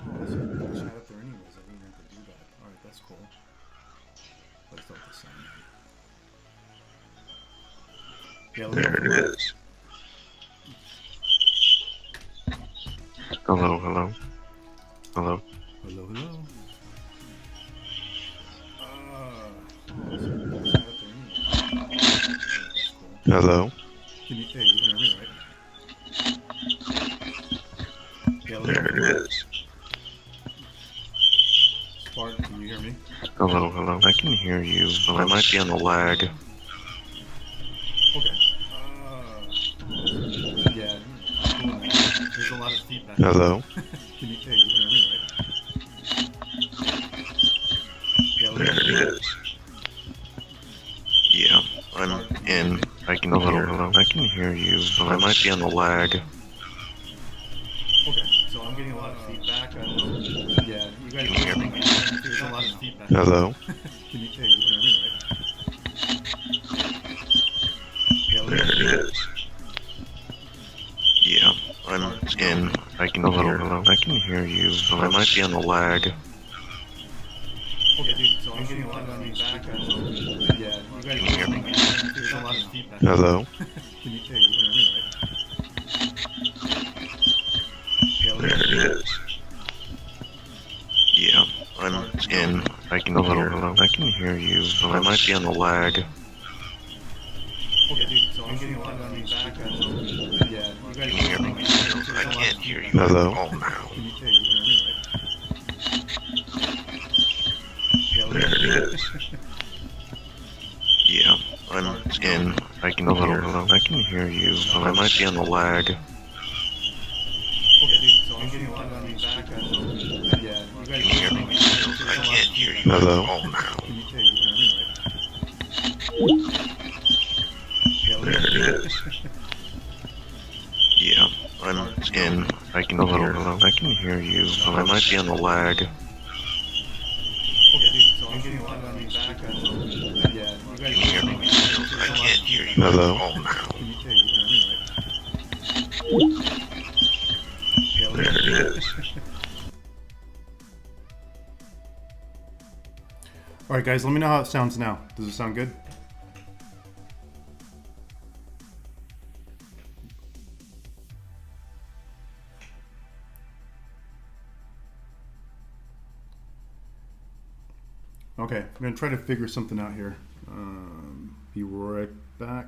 Oh, so you put the chat up there anyways. I didn't even have to do that. Alright, that's cool. Let's start the sound. Yeah, let me know if There it it works. is. Hello, hello. Hello. Hello, hello. Oh, so you put the chat up there anyways. Alright, that's cool. Hello. Can you? Hey, you can hear me, right? Yeah, let me know There if it it works. is. Spartan, can you hear me? Hello, hello. I can hear you, but I might be on the lag. Okay. Yeah, cool, man. There's a lot of feedback though. Hello. Can you? Hey, you can hear me, right? Yeah, let me know There if it it works. is. Yeah, I'm Spartan, can you hear in. me? I can hear. Hello. I can hear you, but I might be on the lag. Okay, so I'm getting a lot of feedback. I don't know. Yeah, you guys Can are you hear listening. me? There's a lot of feedback though. Hello. Can you? Hey, you can hear me, right? Yeah, let me know if There it it works. is. Yeah, I'm Spartan, can you hear in. me? I can hear. Hello. I can hear you, but I might be on the lag. Okay, dude. So I'm getting a lot of feedback. I don't know. Yeah, you guys Can are you hear me? listening. There's a lot of feedback though. Hello. Can you? Hey, you can hear me, right? Yeah, let me know if There it it works. is. Yeah, I'm Spartan, can you hear in. me? I can hear. Hello. I can hear you, but I might be on the lag. Okay, dude. So I'm getting a lot of feedback. I don't know. Yeah, you guys Can are you hear me? listening. I There's a lot of can't hear feedback you though. at Hello? Can All now. you? Hey, you can hear me, right? Yeah, let me know if There it it works. is. Yeah, I'm Spartan, can you hear me? in. I can hear. Hello. I can hear you, but I might be on the lag. Okay, dude. So I'm getting a lot of feedback. I don't know. Yeah, you guys Can are you hear me? listening. I There's a lot of can't hear feedback you though. at all now. Can you? Hey, you can hear me, right? Yeah, let me know There if it it works. is. Yeah, I'm Spartan, can you hear me? in. I can hear. Hello. I can hear you, but I might be on the lag. Okay, dude. So I'm getting a lot of feedback. I don't know. Yeah, you guys Can are you hear me? listening. I There's a lot of can't hear feedback you at though. all now. Can you? Hey, you can hear me, right? Yeah, let me know There if it it works. is. All right, guys. Let me know how it sounds now. Does it sound good? Okay, I'm gonna try to figure something out here. Be right back.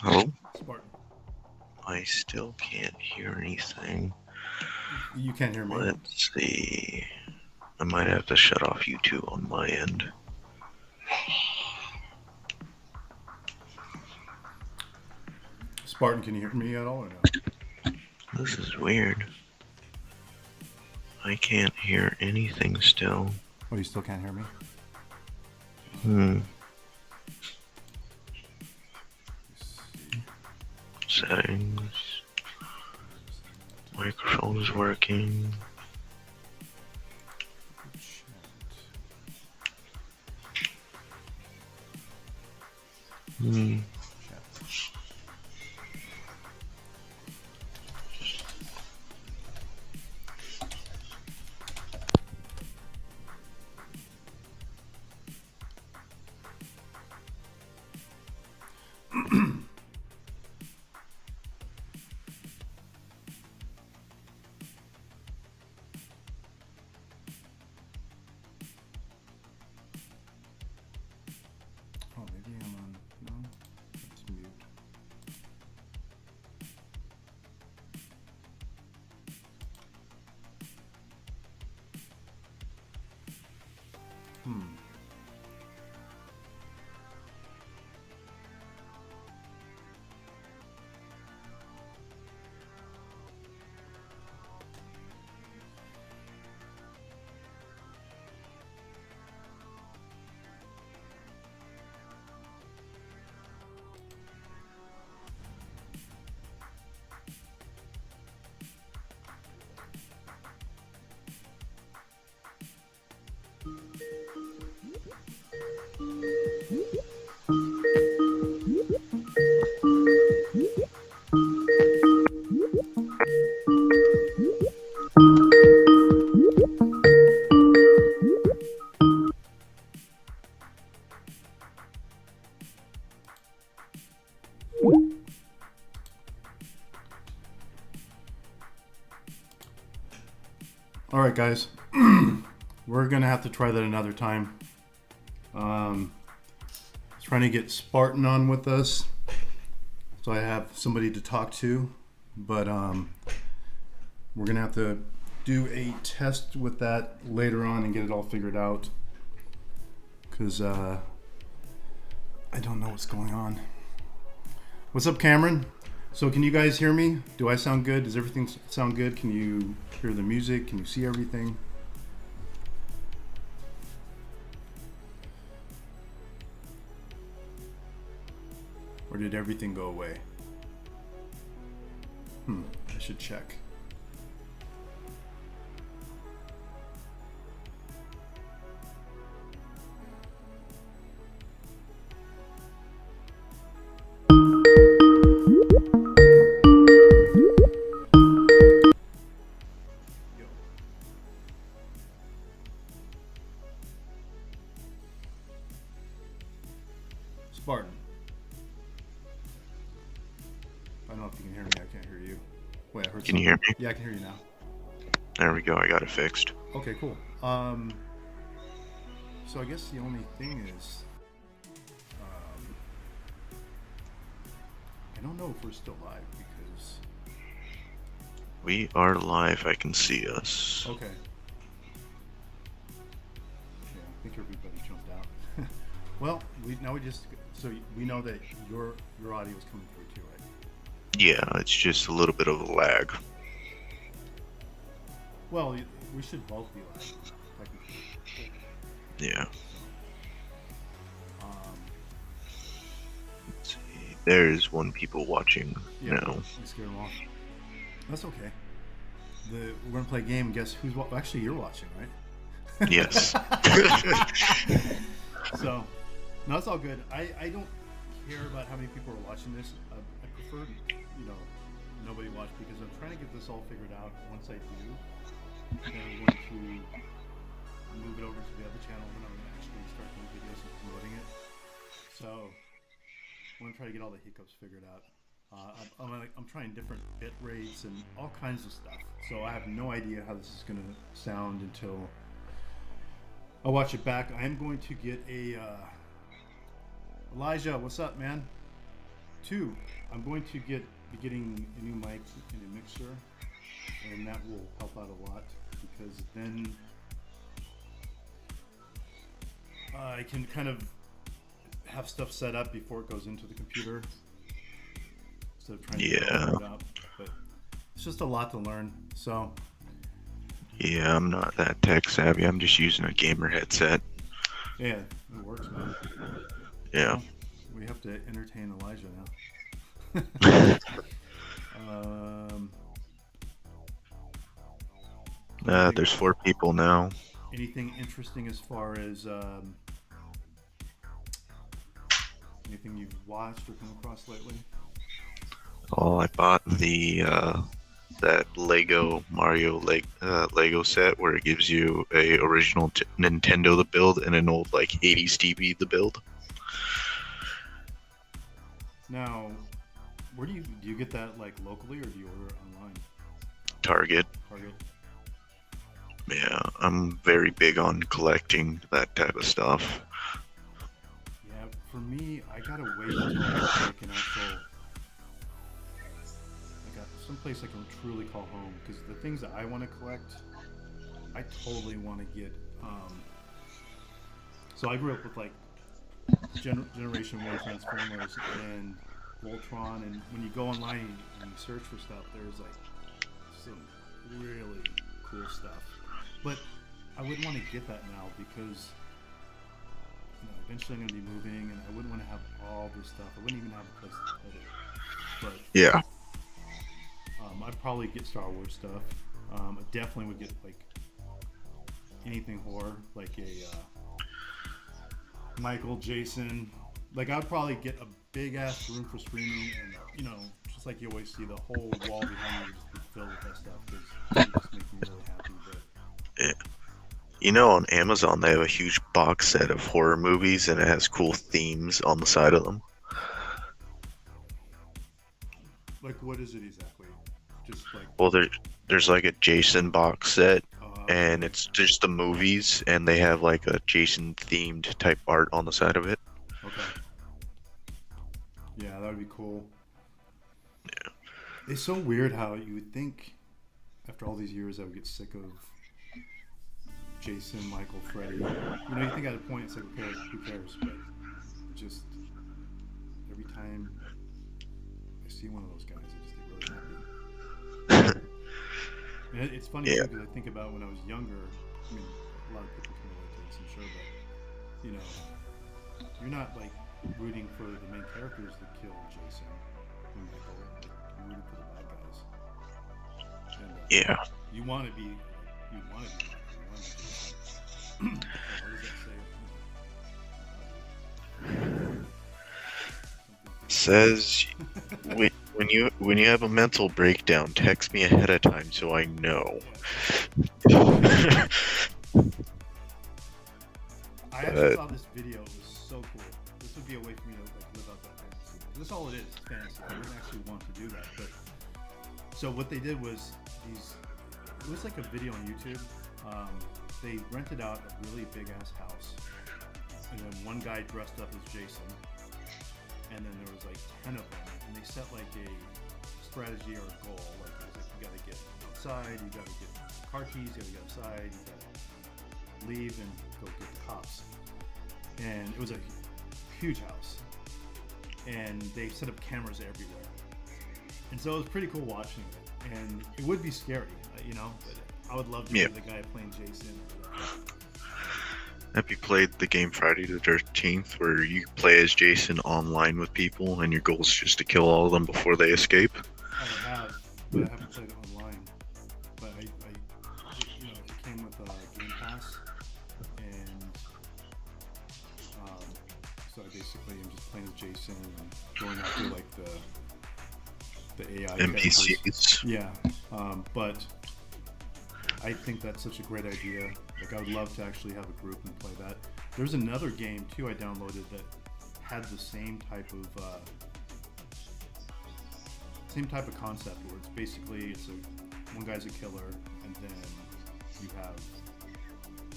Hello? Spartan, I still can't hear anything. you can't hear me. Let's see. I might have to shut off YouTube on my end. Spartan, can you hear me at all or no? This is weird. I can't hear anything still. Oh, you still can't hear me? Hmm. Let's see. Settings. Microphone is working. Hmm. Chat. Oh, maybe I'm on. No, let's mute. Hmm. All right, guys. We're going to have to try that another time. Trying to get Spartan on with us, so I have somebody to talk to. But we're going to have to do a test with that later on and get it all figured out. Because I don't know what's going on. What's up, Cameron? So can you guys hear me? Do I sound good? Does everything sound good? Can you hear the music? Can you see everything? Or did everything go away? I should check. Spartan. I don't know if you can hear me. I can't hear you. Wait, I heard Can you hear me? Yeah, I can hear you now. There we go. I got it fixed. Okay, cool. So I guess the only thing is, I don't know if we're still live because. We are live. I can see us. Okay. Yeah, I think everybody jumped out. Well, we know that your audio is coming through too, right? Yeah, it's just a little bit of a lag. Well, we should both be live, technically. Yeah. Let's see. There's one people watching now. We scared them off. That's okay. We're gonna play a game. Guess who's actually you're watching, right? Yes. So, no, it's all good. I don't care about how many people are watching this. I prefer, nobody watch because I'm trying to get this all figured out. Once I do, then I'm going to move it over to the other channel when I'm going to actually start doing videos and promoting it. So, I'm going to try to get all the hiccups figured out. I'm trying different bit rates and all kinds of stuff. So I have no idea how this is going to sound until I watch it back. I am going to get a Elijah. What's up, man? 2. I'm going to be getting a new mic and a mixer, and that will help out a lot because then I can kind of have stuff set up before it goes into the computer. Of trying to figure it out, but it's just a lot to learn. So Yeah, I'm not that tech savvy. I'm just using a gamer headset. yeah, it works, man. Yeah. We have to entertain Elijah now. There's 4 people now. Anything interesting as far as anything you've watched or come across lately? Oh, I bought the that Lego Mario Lego set where it gives you a original Nintendo to build and an old like 80s TV to build. Now, where do you get that, like locally, or do you order it online? Target. Yeah, I'm very big on collecting that type of stuff. Yeah, for me, I gotta wait until I take an actual. Someplace I can truly call home, because the things that I want to collect, I totally want to get. So I grew up with like Generation 1 Transformers and Voltron, and when you go online and you search for stuff, there's like some really cool stuff. But I wouldn't want to get that now because eventually I'm going to be moving, and I wouldn't want to have all this stuff. I wouldn't even have a place to put it. But yeah. I'd probably get Star Wars stuff. I definitely would get like anything horror, like a Michael, Jason. Like I'd probably get a big ass room for streaming, and just like you always see, the whole wall behind you would just be filled with that stuff because it just makes me really happy. But Yeah. You know, on Amazon they have a huge box set of horror movies, and it has cool themes on the side of them. like, what is it exactly? Just like, Well, there's like a Jason box set, and okay, it's just the movies, and they have like a Jason themed type art on the side of it. okay, yeah, that would be cool. It's so weird how you would think after all these years I would get sick of Jason, Michael, Freddy. You think at a point it's like, okay, who cares? But just every time I see one of those guys, I just get really happy. And it's funny Yeah. too because I think about when I was younger. I mean, a lot of people can relate to this, I'm sure, but you're not like rooting for the main characters to kill Jason and Michael. Like, you're rooting for the bad guys, and Yeah. you want to be, you want to be, Michael, you want to be Jason. What does that say? Says Something. when you have a mental breakdown, text me ahead of time so I know. Yeah. I actually But saw this video. It was so cool. This would be a way for me to like live out that fantasy. That's all it is. It's fantasy. I wouldn't actually want to do that. But so what they did was these. It was like a video on YouTube. They rented out a really big ass house, and then one guy dressed up as Jason, and then there was like 10 of them, and they set like a strategy or a goal. Like it was like you got to get outside, you got to get car keys, you got to get outside, you got to leave and go get the cops. And it was a huge house, and they set up cameras everywhere, and so it was pretty cool watching it. And it would be scary, but I would love to be yeah, the guy playing Jason. have you played the game Friday the 13th, where you play as Jason online with people, and your goal is just to kill all of them before they escape? I have, but I haven't played it online. But it came with Game Pass, and so I basically am just playing as Jason and going after like the AI characters. NPCs. Yeah, but I think that's such a great idea. Like, I would love to actually have a group and play that. There's another game too I downloaded that had the same type of concept where it's basically one guy's a killer, and then you have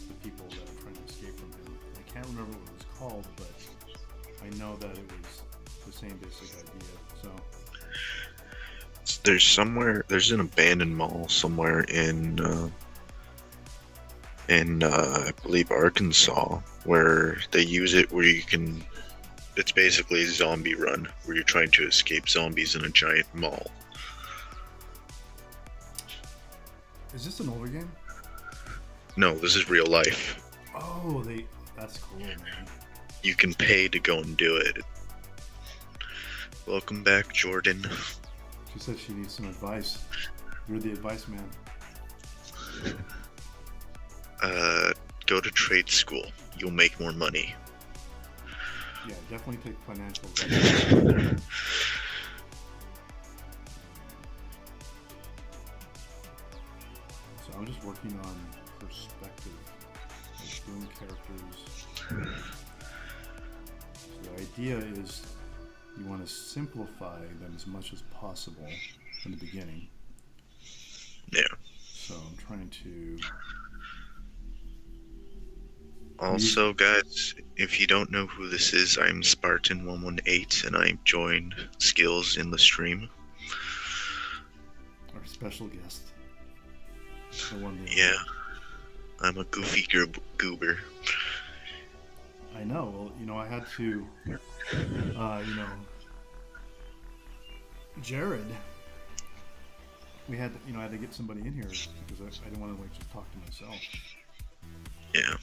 the people that are trying to escape from him. I can't remember what it was called, but I know that it was the same basic idea. So There's an abandoned mall somewhere in I believe Arkansas, where they use it where it's basically a zombie run where you're trying to escape zombies in a giant mall. is this an older game? No, this is real life. Oh, that's cool, man. You can pay to go and do it. Welcome back, Jordan. She said she needs some advice. You're the advice man. Go to trade school. You'll make more money. Yeah, definitely take financial advice. So I'm just working on perspective, like doing characters. So the idea is you want to simplify them as much as possible in the beginning. Yeah. So I'm trying to. Also, guys, if you don't know who this is, I'm Spartan118, and I joined skills in the stream. Our special guest. The one that Yeah, I'm a goofy goober. I know. Well, I had to, Jared. We had, I had to get somebody in here because I didn't want to like just talk to myself. Yeah.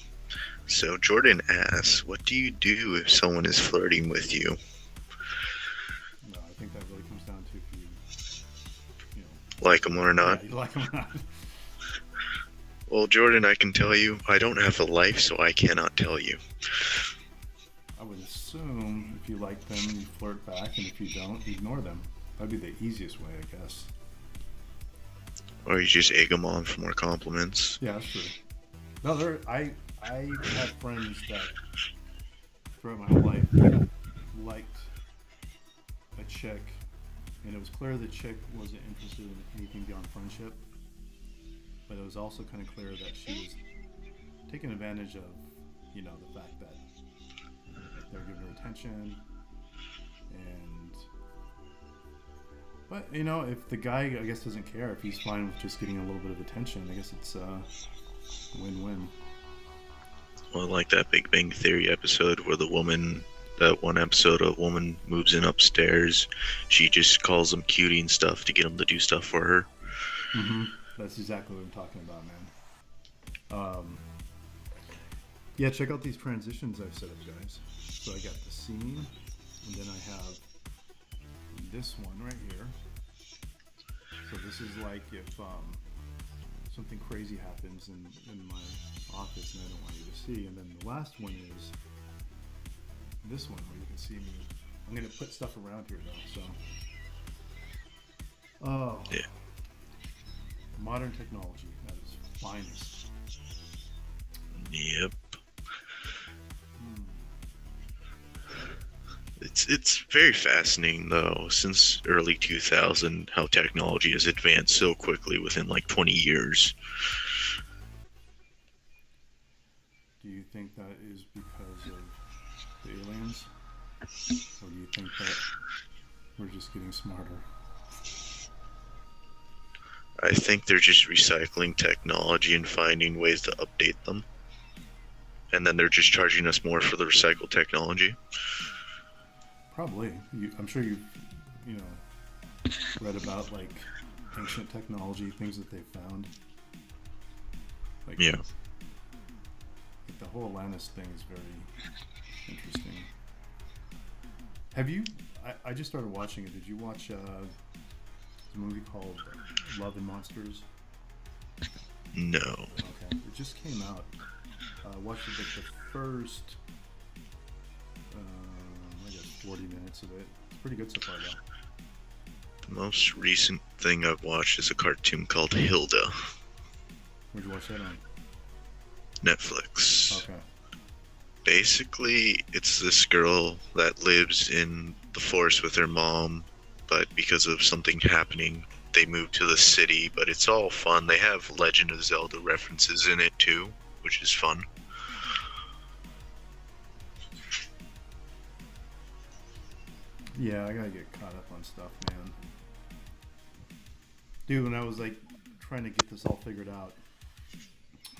So Jordan asks, what do you do if someone is flirting with you? No, I think that really comes down to if you Like them or not? yeah, you like them or not. Well, Jordan, I can tell you, I don't have a life, so I cannot tell you. I would assume if you like them, you flirt back, and if you don't, ignore them. That'd be the easiest way, I guess. Or you just egg them on for more compliments. Yeah, that's true. No, I have friends that throughout my whole life liked a chick, and it was clear the chick wasn't interested in anything beyond friendship, but it was also kind of clear that she was taking advantage of, the fact that they're giving her attention, and but if the guy, I guess, doesn't care, if he's fine with just getting a little bit of attention, I guess it's win-win. Well, like that Big Bang Theory episode where that one episode, a woman moves in upstairs. She just calls them cutie and stuff to get them to do stuff for her. Mm-hmm. That's exactly what I'm talking about, man. Yeah, check out these transitions I've set up, guys. So I got the scene, and then I have this one right here. So this is like if something crazy happens in my office and I don't want you to see. And then the last one is this one where you can see me. I'm going to put stuff around here though. So, oh, Yeah. Modern technology at its finest. Yep. It's very fascinating though, since early 2000, how technology has advanced so quickly within like 20 years. Do you think that is because of the aliens? Or do you think that we're just getting smarter? I think they're just recycling technology and finding ways to update them. And then they're just charging us more for the recycled technology. Probably. I'm sure you've, read about like ancient technology, things that they found. Like, Yeah. Like the whole Atlantis thing is very interesting. Have you? I just started watching it. Did you watch a movie called Love and Monsters? No. Okay, it just came out. I watched like the first, I guess 40 minutes of it. It's pretty good so far, though. The most recent thing I've watched is a cartoon called Hilda. Where'd you watch that on? Netflix. Okay. Basically, it's this girl that lives in the forest with her mom, but because of something happening, they moved to the city, but it's all fun. They have Legend of Zelda references in it too, which is fun. Yeah, I gotta get caught up on stuff, man. Dude, when I was like trying to get this all figured out,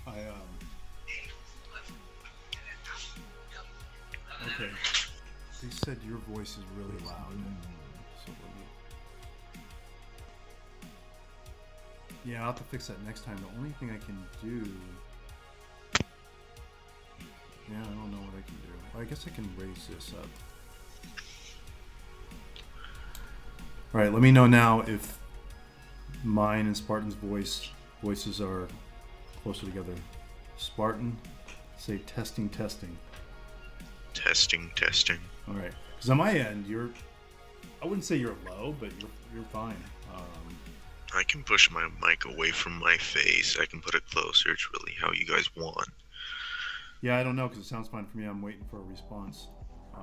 okay. They said your voice is really loud. So yeah, I'll have to fix that next time. The only thing I can do, yeah, I don't know what I can do. I guess I can raise this up. All right, let me know now if mine and Spartan's voices are closer together. Spartan, say testing, testing. Testing. All right, because on my end, I wouldn't say you're low, but you're fine. I can push my mic away from my face. I can put it closer. It's really how you guys want. Yeah, I don't know because it sounds fine for me. I'm waiting for a response.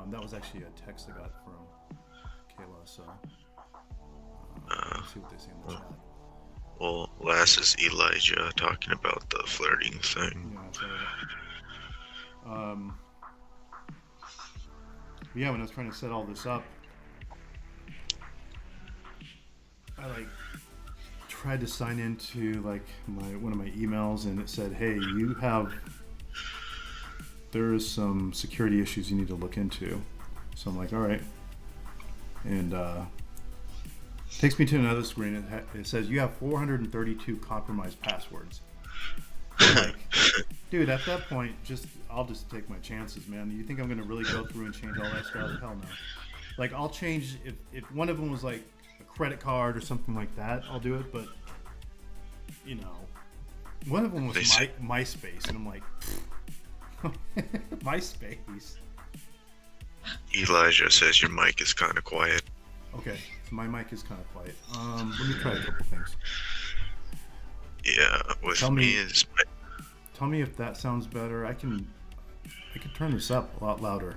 That was actually a text I got from Kayla, so let's see what they say in the chat. Well, last is Elijah talking about the flirting thing. Yeah, that's all right. Yeah, when I was trying to set all this up, I tried to sign into one of my emails, and it said, "Hey, there is some security issues you need to look into." So I'm like, "All right," and takes me to another screen. It says you have 432 compromised passwords. I'm like, dude, at that point, I'll just take my chances, man. You think I'm gonna really go through and change all that stuff? Hell no. Like, I'll change if one of them was like a credit card or something like that. I'll do it, but One of them was They say, MySpace, and I'm like, MySpace. Elijah says your mic is kind of quiet. Okay, so my mic is kind of quiet. Let me try a couple things. Yeah, with Tell me me- is Tell me if that sounds better. I can turn this up a lot louder.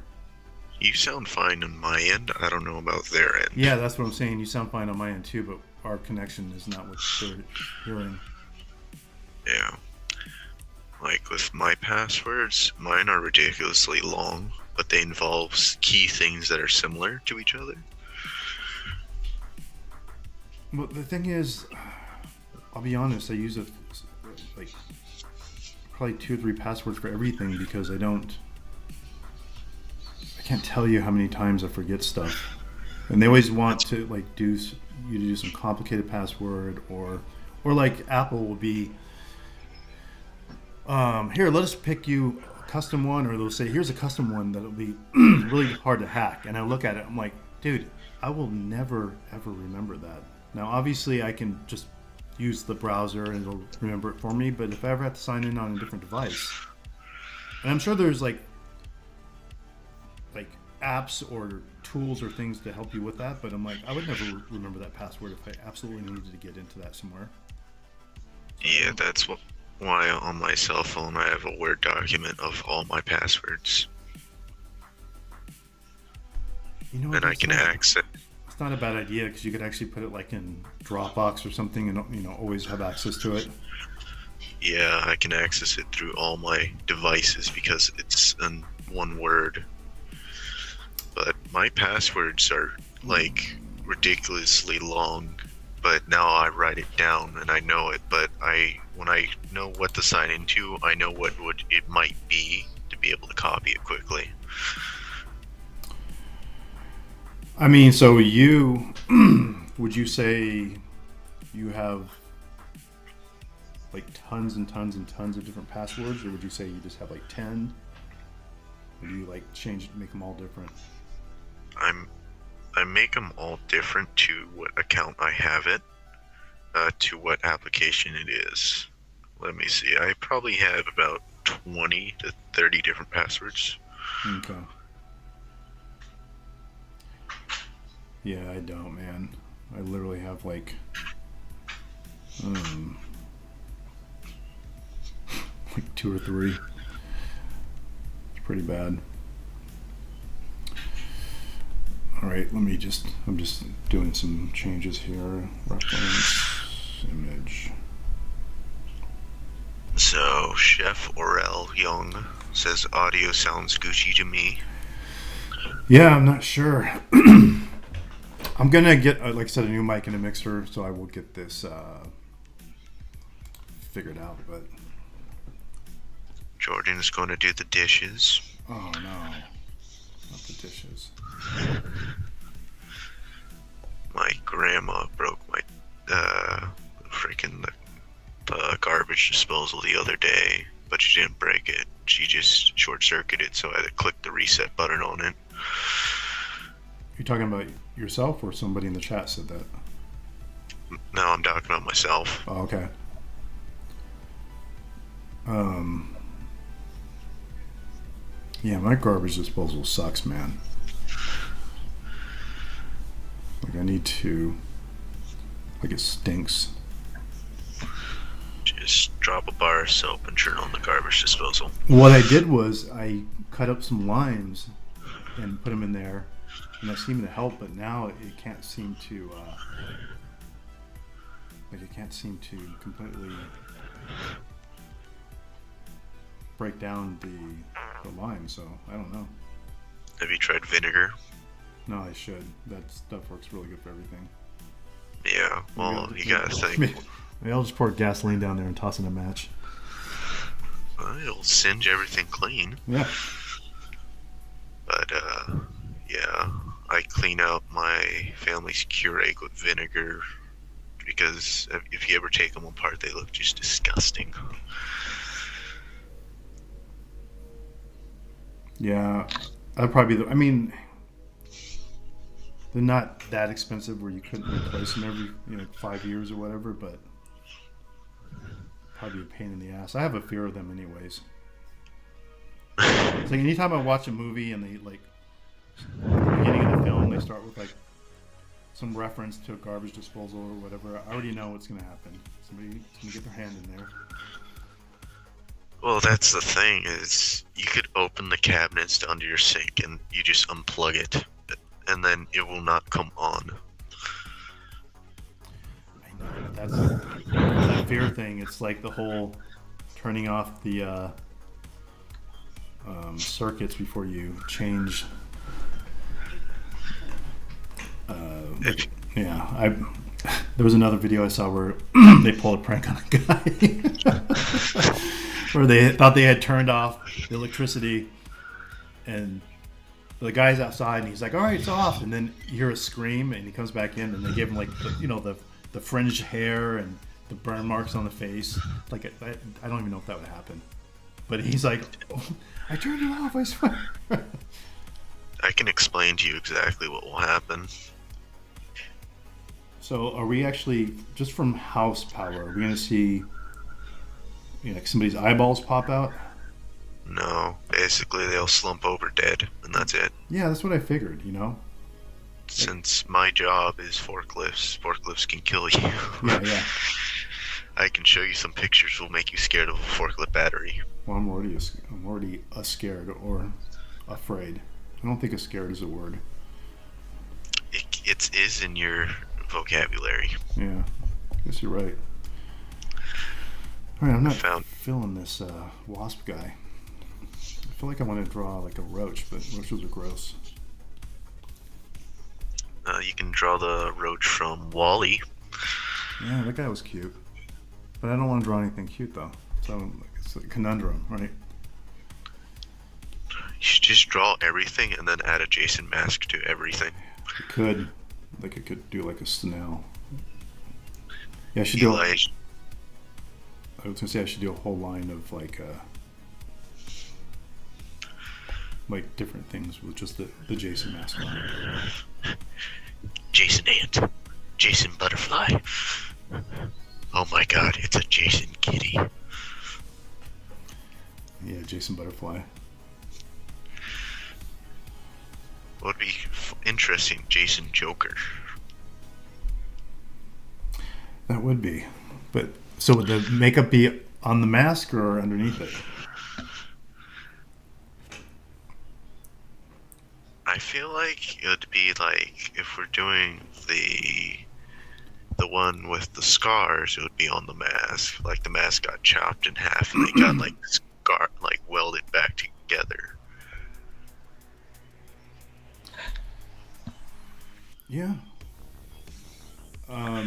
you sound fine on my end. I don't know about their end. Yeah, that's what I'm saying. You sound fine on my end too, but our connection is not what they're hearing. Yeah. Like with my passwords, mine are ridiculously long, but they involve key things that are similar to each other. But the thing is, I'll be honest. I use like probably 2 or 3 passwords for everything because I can't tell you how many times I forget stuff, and they always want to like you to do some complicated password or like Apple will be here. Let us pick you a custom one, or they'll say here's a custom one that'll be really hard to hack. And I look at it, I'm like, dude, I will never ever remember that. Now, obviously, I can just use the browser and it'll remember it for me. But if I ever have to sign in on a different device, and I'm sure there's like apps or tools or things to help you with that, but I'm like, I would never remember that password if I absolutely needed to get into that somewhere. Yeah, that's why on my cell phone I have a Word document of all my passwords, You know, and I can access. It's not a bad idea because you could actually put it like in Dropbox or something, and always have access to it. Yeah, I can access it through all my devices because it's in one word. But my passwords are like ridiculously long. But now I write it down and I know it. But when I know what to sign into, I know what it might be to be able to copy it quickly. I mean, so you would you say you have like tons and tons and tons of different passwords, or would you say you just have like 10? Or do you like make them all different? I make them all different to what account I have it, to what application it is. Let me see. I probably have about 20 to 30 different passwords. Okay. Yeah, I don't, man. I literally have like like 2 or 3. It's pretty bad. All right, I'm just doing some changes here. Reference image. So, Chef Orel Young says audio sounds Gucci to me. Yeah, I'm not sure. I'm gonna get, like I said, a new mic and a mixer, so I will get this figured out. But Jordan is going to do the dishes. oh no, not the dishes. My grandma broke my freaking the garbage disposal the other day, but she didn't break it. She just short-circuited, so I had to click the reset button on it. You're talking about yourself, or somebody in the chat said that? No, I'm talking about myself. Oh, okay. Yeah, my garbage disposal sucks, man. Like, I need to, like, it stinks. Just drop a bar of soap and turn on the garbage disposal. What I did was I cut up some limes and put them in there, and that seemed to help. But now it can't seem to, completely break down the lime. So I don't know. Have you tried vinegar? No, I should. That stuff works really good for everything. Yeah, well, you gotta think. Maybe I'll just pour gasoline down there and toss in a match. Well, it'll singe everything clean. Yeah. But, yeah, I clean out my family's Keurig with vinegar because if you ever take them apart, they look just disgusting. Yeah, that'd probably be I mean, they're not that expensive where you couldn't replace them every 5 years or whatever. But probably be a pain in the ass. I have a fear of them, anyways. It's like anytime I watch a movie and they like at the beginning of the film they start with like some reference to a garbage disposal or whatever, I already know what's gonna happen. Somebody's gonna get their hand in there. Well, that's the thing is you could open the cabinets to under your sink and you just unplug it, and then it will not come on. I know that's that fear thing. It's like the whole turning off the circuits before you change. Yeah, there was another video I saw where they pulled a prank on a guy where they thought they had turned off the electricity, and the guy's outside and he's like, "All right, it's off," and then you hear a scream and he comes back in and they give him like the fringed hair and the burn marks on the face. Like I don't even know if that would happen, but he's like, oh, "I turned it off, I swear." I can explain to you exactly what will happen. So are we actually, just from house power, are we going to see like somebody's eyeballs pop out? No, basically they'll slump over dead, and that's it. Yeah, that's what I figured, Since my job is forklifts can kill you. Yeah. I can show you some pictures will make you scared of a forklift battery. Well, I'm already scared or afraid. I don't think a scared is a word. It is in your vocabulary. Yeah, I guess you're right. All right, I'm not feeling this wasp guy. I feel like I want to draw like a roach, but roaches are gross. You can draw the roach from Wall-E. Yeah, that guy was cute. But I don't want to draw anything cute, though. So it's a conundrum, right? You should just draw everything and then add a Jason mask to everything. You could. Like I could do like a snail. Yeah, I should do. I was gonna say I should do a whole line of like different things with just the Jason mask on. Jason ant, Jason butterfly. Oh my God, it's a Jason kitty. Yeah, Jason butterfly. Would be interesting, Jason Joker. That would be. But so would the makeup be on the mask or underneath it? I feel like it would be like if we're doing the one with the scars, it would be on the mask. Like the mask got chopped in half and they got like scar welded back together. Yeah. What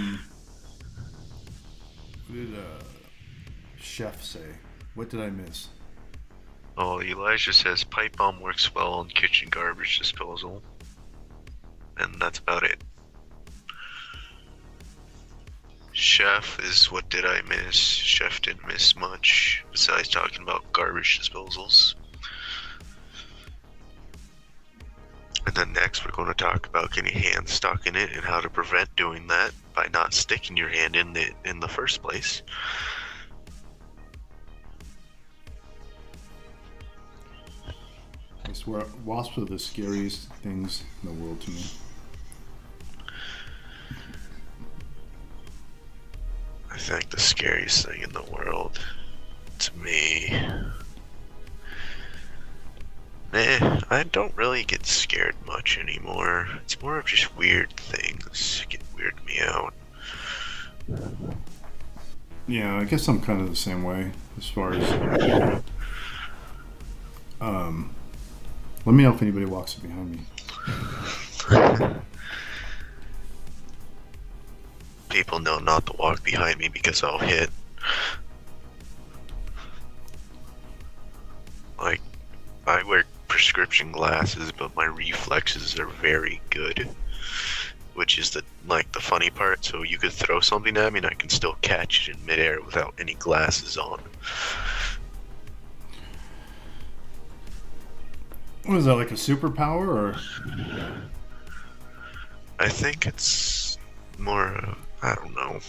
did Chef say? What did I miss? Oh, Elijah says pipe bomb works well on kitchen garbage disposal. And that's about it. Chef is what did I miss? Chef didn't miss much besides talking about garbage disposals. And then next we're going to talk about getting your hand stuck in it and how to prevent doing that by not sticking your hand in it in the first place. I swear, wasps are the scariest things in the world to me. I think the scariest thing in the world to me... I don't really get scared much anymore. It's more of just weird things get weird me out. Yeah, I guess I'm kind of the same way as far as... let me know if anybody walks behind me. People know not to walk behind me because I'll hit. Like, I wear prescription glasses, but my reflexes are very good, which is the funny part. So you could throw something at me and I can still catch it in midair without any glasses on. What is that, like a superpower, or? I think it's more, I don't know.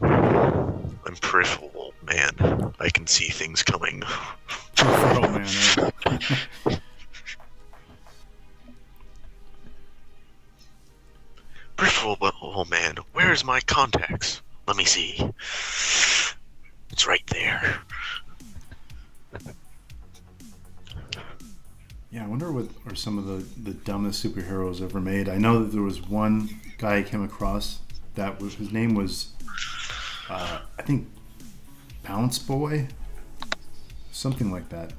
I I'm peripheral, man. I can see things coming. Peripheral man. Peripheral, but oh man, where's my contacts? Let me see. It's right there. Yeah, I wonder what are some of the dumbest superheroes ever made. I know that there was one guy I came across that was his name was I think Bounce Boy, something like that,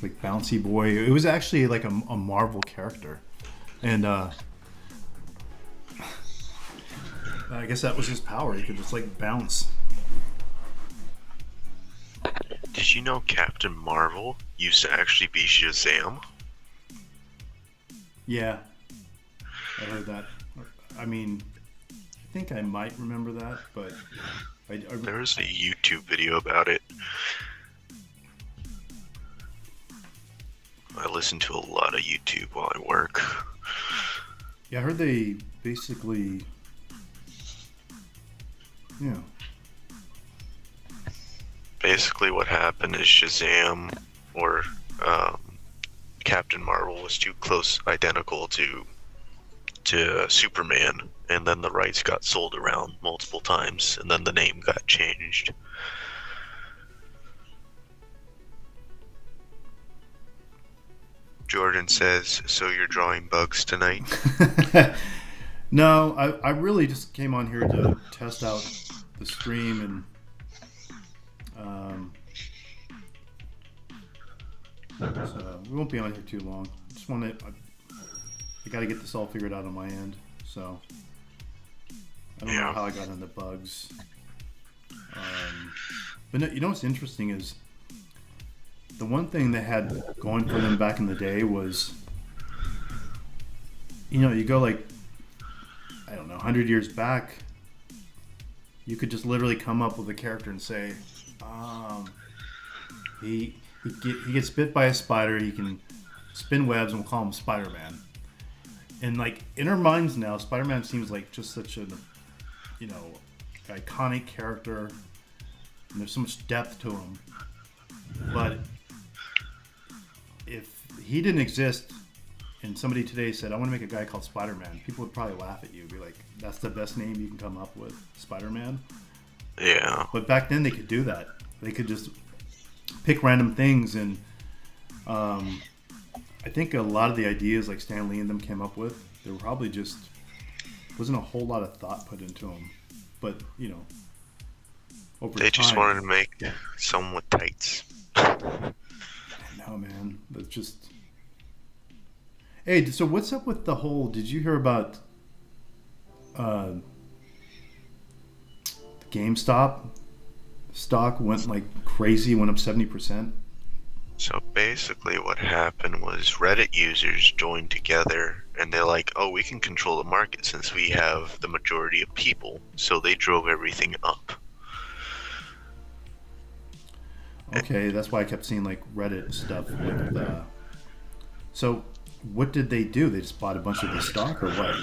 like Bouncy Boy. It was actually like a Marvel character, and I guess that was his power. He could just like bounce. Did you know Captain Marvel used to actually be Shazam? Yeah, I heard that. I mean, I think I might remember that, but There was a YouTube video about it. I listen to a lot of YouTube while I work. Yeah, I heard they basically, yeah. Basically, what happened is Shazam or Captain Marvel was too close, identical to Superman, and then the rights got sold around multiple times, and then the name got changed. Jordan says, "So you're drawing bugs tonight?" No, I really just came on here to test out the stream and so we won't be on here too long. Just want to, I got to get this all figured out on my end. So I don't know how I got into bugs. But no, you know what's interesting is the one thing they had going for them back in the day was, you know, you go like, I don't know, 100 years back, you could just literally come up with a character and say, he gets bit by a spider, he can spin webs, and we'll call him Spider-Man. And like in our minds now, Spider-Man seems like just such an, you know, iconic character, and there's so much depth to him. But if he didn't exist and somebody today said, I want to make a guy called Spider-Man, people would probably laugh at you, be like, that's the best name you can come up with, Spider-Man. Yeah. But back then they could do that. They could just pick random things, and I think a lot of the ideas like Stan Lee and them came up with, there were probably just wasn't a whole lot of thought put into them. But, you know, over They time, just wanted to make someone with tights. No, man, that's just. Hey, so what's up with the whole? Did you hear about GameStop stock went like crazy, went up 70%? So basically what happened was Reddit users joined together and they're like, oh, we can control the market since we have the majority of people. So they drove everything up. Okay, that's why I kept seeing like Reddit stuff with so what did they do? They just bought a bunch of the stock or what?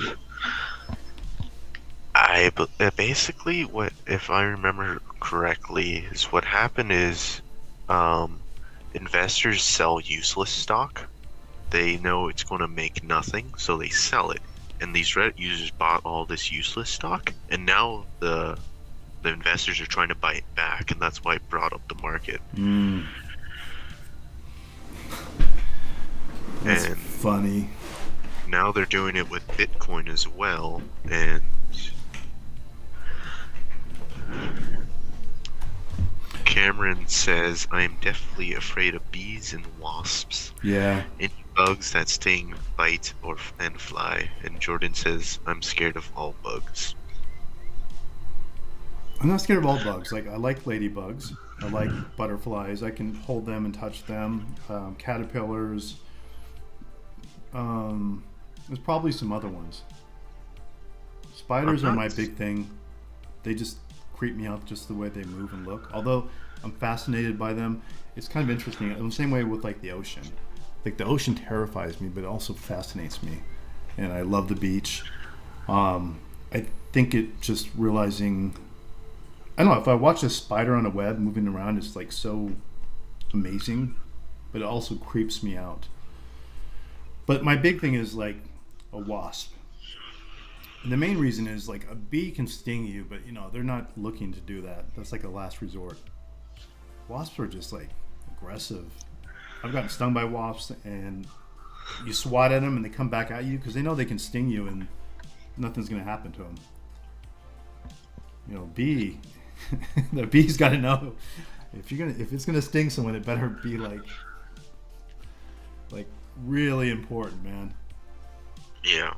Basically, what, if I remember correctly, is what happened is investors sell useless stock. They know it's going to make nothing, so they sell it. And these Reddit users bought all this useless stock, and now the investors are trying to buy it back, and that's why it brought up the market. That's and funny. Now they're doing it with Bitcoin as well, and Cameron says, I am definitely afraid of bees and wasps. Yeah. Any bugs that sting, bite, and fly. And Jordan says, I'm scared of all bugs. I'm not scared of all bugs. Like, I like ladybugs. I like butterflies. I can hold them and touch them. Caterpillars. There's probably some other ones. Spiders are my big thing. They just creep me out just the way they move and look. Although I'm fascinated by them. It's kind of interesting. In the same way with like the ocean. Like the ocean terrifies me, but it also fascinates me. And I love the beach. I think it just realizing, I don't know if I watch a spider on a web moving around, it's like so amazing, but it also creeps me out. But my big thing is like a wasp. And the main reason is like a bee can sting you, but they're not looking to do that. That's like a last resort. Wasps are just like aggressive. I've gotten stung by wasps, and you swat at them, and they come back at you because they know they can sting you, and nothing's gonna happen to them. Bee, the bee's got to know if it's gonna sting someone, it better be like really important, man. Yeah.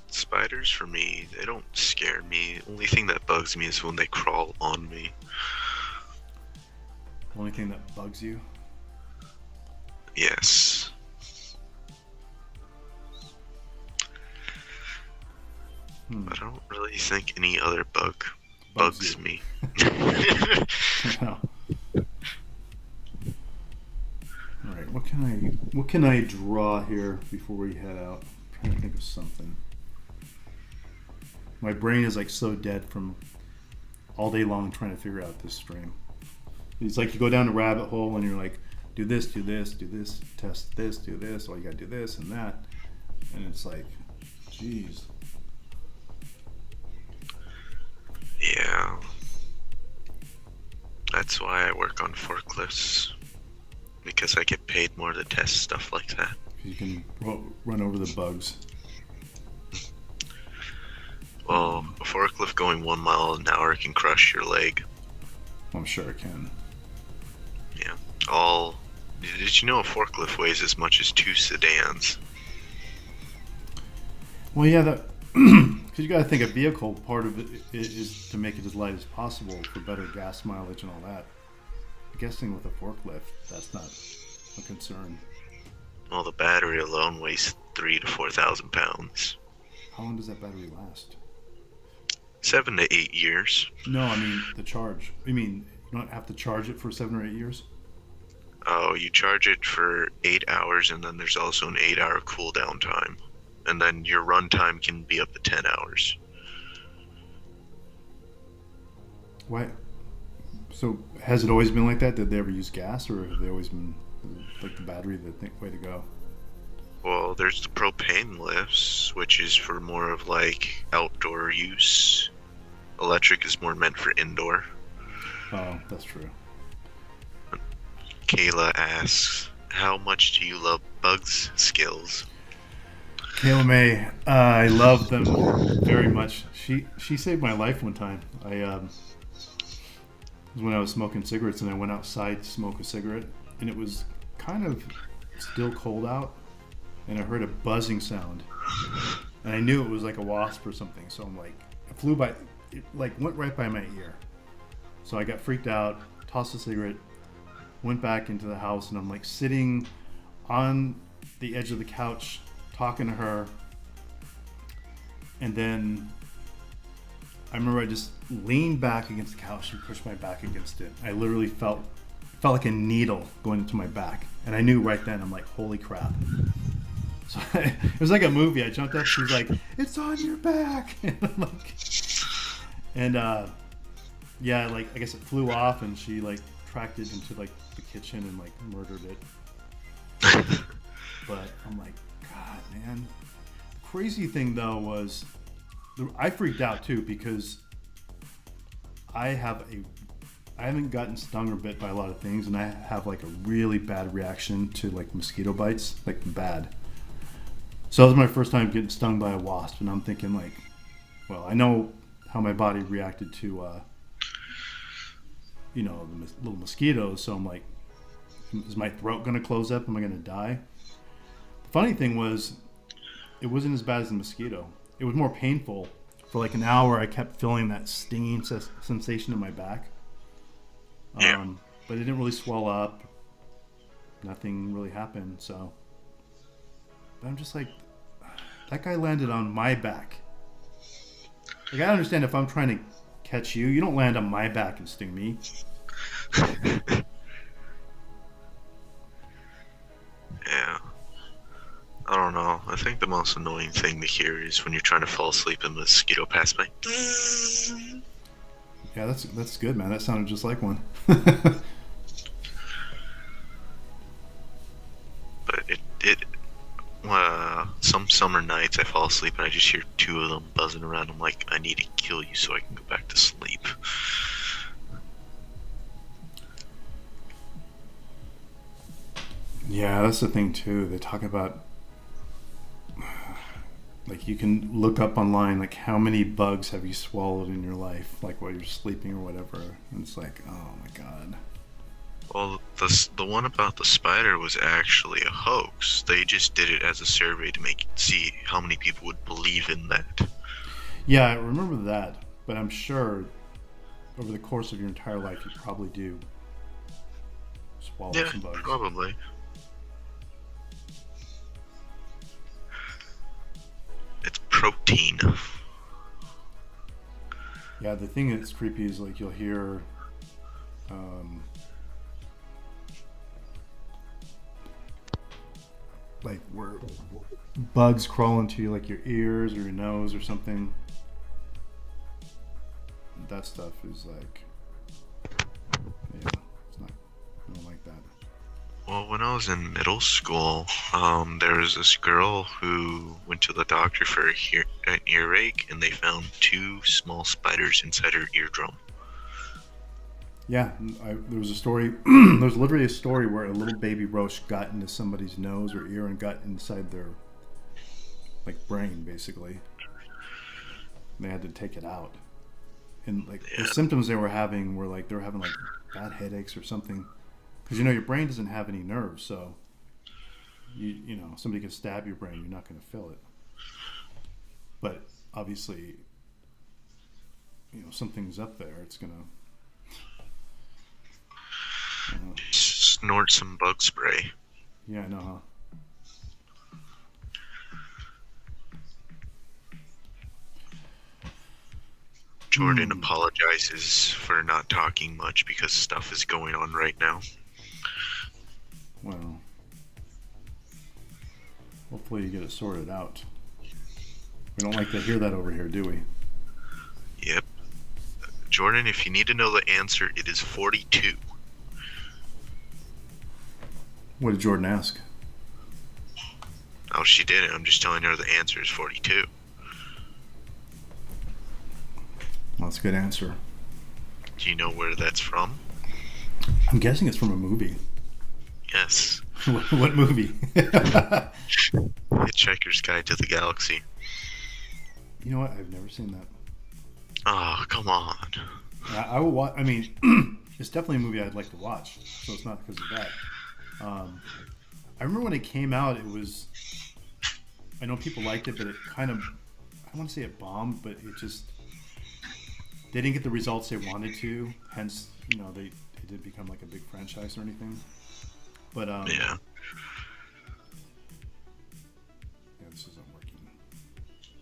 Spiders for me, they don't scare me. Only thing that bugs me is when they crawl on me. The only thing that bugs you? Yes. I don't really think any other bug bugs me. No. All right, what can I draw here before we head out? I'm trying to think of something. My brain is like so dead from all day long trying to figure out this stream. It's like you go down a rabbit hole and you're like, do this, do this, do this, test this, do this, or you gotta do this and that. And it's like, geez. Yeah. That's why I work on forklifts. Because I get paid more to test stuff like that. You can run over the bugs. Well, a forklift going 1 mile an hour can crush your leg. I'm sure it can. Yeah. Did you know a forklift weighs as much as 2 sedans? Well, yeah, that because you got to think a vehicle part of it is to make it as light as possible for better gas mileage and all that. I'm guessing with a forklift, that's not a concern. Well, the battery alone weighs 3,000 to 4,000 pounds. How long does that battery last? 7 to 8 years. No, I mean the charge. You mean you don't have to charge it for 7 or 8 years? Oh, you charge it for 8 hours, and then there's also an 8-hour cooldown time. And then your run time can be up to 10 hours. Why? So has it always been like that? Did they ever use gas, or have they always been like the battery the way to go? Well, there's the propane lifts, which is for more of like outdoor use. Electric is more meant for indoor. Oh, that's true. Kayla asks, how much do you love Bug's skills? Kayla May, I love them very much. She saved my life one time. It was when I was smoking cigarettes, and I went outside to smoke a cigarette, and it was kind of still cold out, and I heard a buzzing sound, and I knew it was like a wasp or something. So I'm like, it flew by, it like went right by my ear. So I got freaked out, tossed the cigarette, went back into the house, and I'm like sitting on the edge of the couch talking to her, and then I remember I just leaned back against the couch and pushed my back against it. I literally felt like a needle going into my back, and I knew right then. I'm like, holy crap. So it was like a movie. I jumped up, she's like, it's on your back. And I'm like, yeah, like I guess it flew off, and she like tracked it into like the kitchen and like murdered it. But I'm like, God, man. The crazy thing though was I freaked out too, because I haven't gotten stung or bit by a lot of things, and I have like a really bad reaction to like mosquito bites, like bad. So that was my first time getting stung by a wasp, and I'm thinking like, well, I know how my body reacted to the little mosquitoes, so I'm like, is my throat gonna close up? Am I gonna die? The funny thing was, it wasn't as bad as the mosquito. It was more painful. For like an hour, I kept feeling that stinging sensation in my back. Yeah. But it didn't really swell up. Nothing really happened, so. But I'm just like, that guy landed on my back. Like, I understand if I'm trying to catch you, you don't land on my back and sting me. Yeah. I don't know. I think the most annoying thing to hear is when you're trying to fall asleep and the mosquito pass by. Yeah, that's good, man. That sounded just like one. But it some summer nights I fall asleep and I just hear two of them buzzing around. I'm like, I need to kill you so I can go back to sleep. Yeah, that's the thing too. They talk about like you can look up online like how many bugs have you swallowed in your life, like while you're sleeping or whatever. And it's like, oh my god. Well, the one about the spider was actually a hoax. They just did it as a survey to see how many people would believe in that. Yeah, I remember that, but I'm sure over the course of your entire life you probably do swallow Yeah, some bugs. probably. It's protein. Yeah, the thing that's creepy is like you'll hear um, like where bugs crawl into you, like your ears or your nose or something. That stuff is like, yeah, it's not. I don't like that. Well, when I was in middle school, there was this girl who went to the doctor for an earache, and they found two small spiders inside her eardrum. Yeah, there was a story. There was literally a story where a little baby roach got into somebody's nose or ear and got inside their like brain, basically. They had to take it out, and like the Yeah, symptoms they were having were like they were having like bad headaches or something, because you know your brain doesn't have any nerves, so you know somebody could stab your brain, you're not going to feel it. But obviously, you know something's up there. It's gonna. snort some bug spray. Yeah, I know. Huh? Jordan Hmm. apologizes for not talking much because stuff is going on right now. Well, hopefully you get it sorted out. We don't like to hear that over here, do we? Yep. Jordan, if you need to know the answer, it is 42. What did Jordan ask? Oh, she didn't. I'm just telling her the answer is 42. Well, that's a good answer. Do you know where that's from? I'm guessing it's from a movie. Yes. What movie? Hitchhiker's Guide to the Galaxy. You know what? I've never seen that. Oh, come on. I will watch. I mean, it's definitely a movie I'd like to watch. So it's not because of that. I remember when it came out, it was. I know people liked it, but it kind of. I don't want to say it bombed, but it just. They didn't get the results they wanted to. Hence, you know, it didn't become like a big franchise or anything. But Yeah. yeah, this isn't working.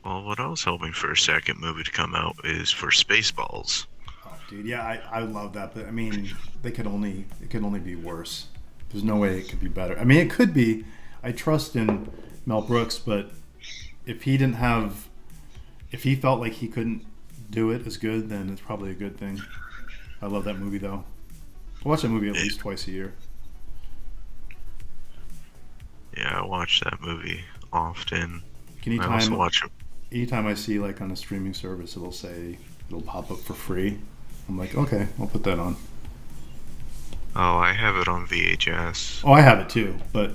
Well, what I was hoping for a second movie to come out is for Spaceballs. Oh, dude, yeah, I love that, but I mean, it could only be worse. There's no way it could be better. I mean, it could be. I trust in Mel Brooks, but if he didn't have, if he felt like he couldn't do it as good, then it's probably a good thing. I love that movie though. I watch that movie at least twice a year. Yeah, I watch that movie often. I also Anytime, watch it. anytime I see like on a streaming service, it'll pop up for free. I'm like, okay, I'll put that on. Oh, I have it on VHS. Oh, I have it too, but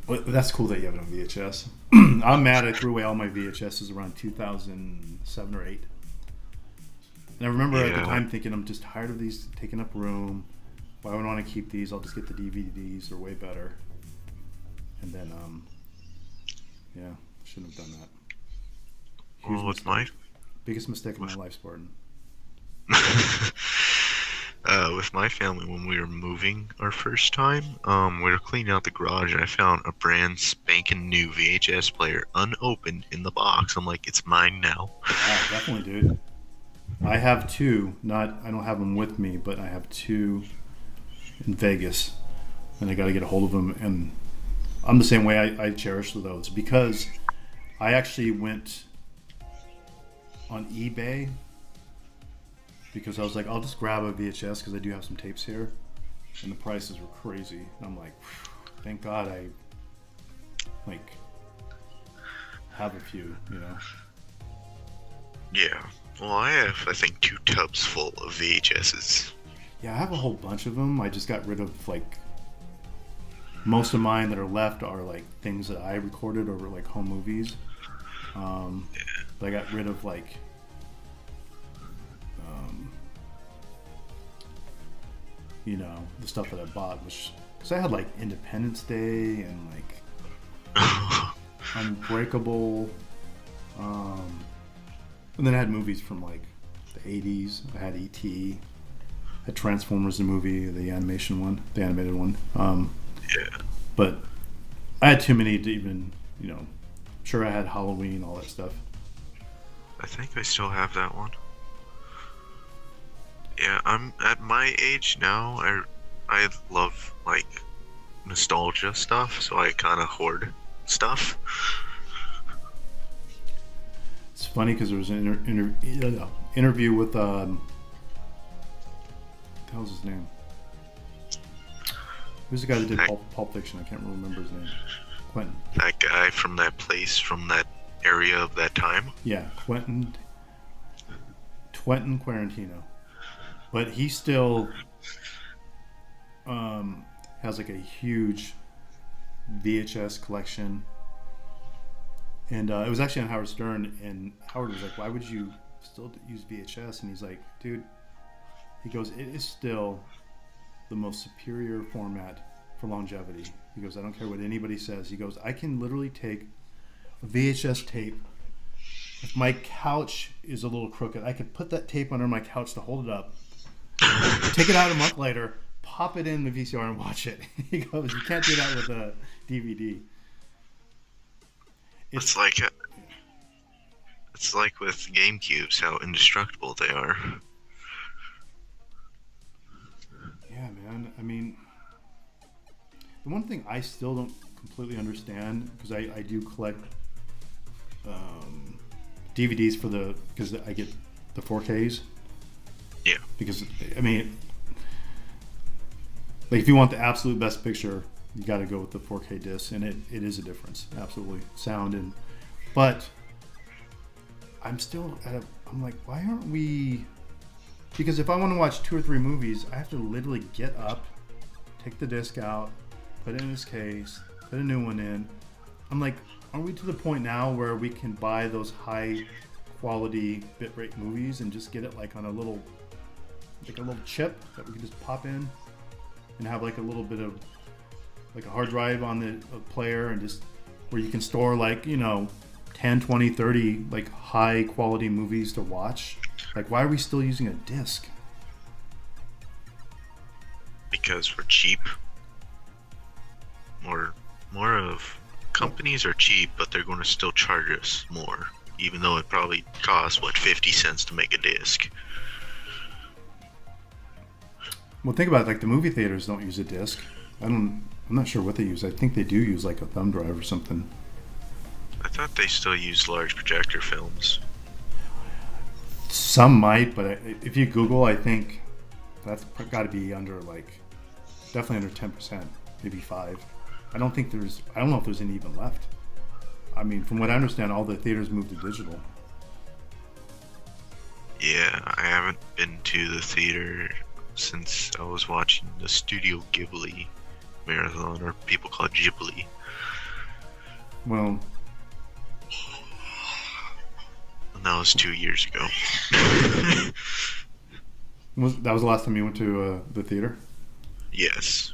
that's cool that you have it on VHS. I'm mad I threw away all my VHSs around 2007 or 8. And I remember at the Yeah. time thinking, I'm just tired of these taking up room. Why would I want to keep these? I'll just get the DVDs. They're way better. And then, yeah, shouldn't have done that. Huge Well, with mistake. Biggest mistake of my life, Spartan. with my family when we were moving our first time, we were cleaning out the garage and I found a brand spanking new VHS player unopened in the box. I'm like, it's mine now. Yeah, definitely, dude. I have two. I don't have them with me, but I have two in Vegas, and I got to get a hold of them. And I'm the same way. I cherish those because I actually went on eBay because I was like, I'll just grab a VHS because I do have some tapes here, and the prices were crazy. And I'm like, thank God I like have a few, you know. Yeah. Well, I have, I think, 2 tubs full of VHSs. Yeah, I have a whole bunch of them. I just got rid of like most of mine that are left are like things that I recorded over like home movies. But I got rid of like you know, the stuff that I bought, which because I had like Independence Day and like Unbreakable, and then I had movies from like the '80s. I had E.T., had Transformers the movie, the animation one, the animated one. Yeah. But I had too many to even, you know. Sure, I had Halloween, all that stuff. I think I still have that one. Yeah, I'm at my age now. I love like nostalgia stuff, so I kind of hoard stuff. It's funny because there was an interview with what the hell's his name? Who's the guy that did Pulp Fiction? I can't remember his name. Quentin. That guy from that place, from that area of that time. Yeah, Quentin Quarantino. But he still has like a huge VHS collection. And it was actually on Howard Stern, and Howard was like, why would you still use VHS? And he's like, dude, he goes, it is still the most superior format for longevity. He goes, I don't care what anybody says. He goes, I can literally take a VHS tape. If my couch is a little crooked, I could put that tape under my couch to hold it up, take it out a month later, pop it in the VCR and watch it. He goes, you can't do that with a DVD. It's like with GameCubes, how indestructible they are. Yeah, man. I mean, the one thing I still don't completely understand, because I do collect DVDs because I get the 4Ks. Yeah. Because, I mean, like if you want the absolute best picture, you got to go with the 4K disc, and it is a difference, absolutely. Sound but I'm still I'm like, why aren't we? Because if I want to watch 2 or 3 movies, I have to literally get up, take the disc out, put it in its case, put a new one in. I'm like, are we to the point now where we can buy those high quality bitrate movies and just get it like on a little chip that we can just pop in and have like a little bit of like a hard drive on the player, and just where you can store like, you know, 10, 20, 30 like high quality movies to watch? Like, why are we still using a disc? Because we're cheap. More of companies are cheap, but they're going to still charge us more, even though it probably costs 50 cents to make a disc. Well, think about it, like the movie theaters don't use a disc. I'm not sure what they use. I think they do use like a thumb drive or something. I thought they still use large projector films. Some might, but if you Google, I think that's got to be under like definitely under 10%, maybe 5. I don't know if there's any even left. I mean, from what I understand, all the theaters moved to digital. Yeah, I haven't been to the theater since I was watching the Studio Ghibli marathon, or people call it Ghibli. Well, and that was 2 years ago. that was the last time you went to the theater? Yes.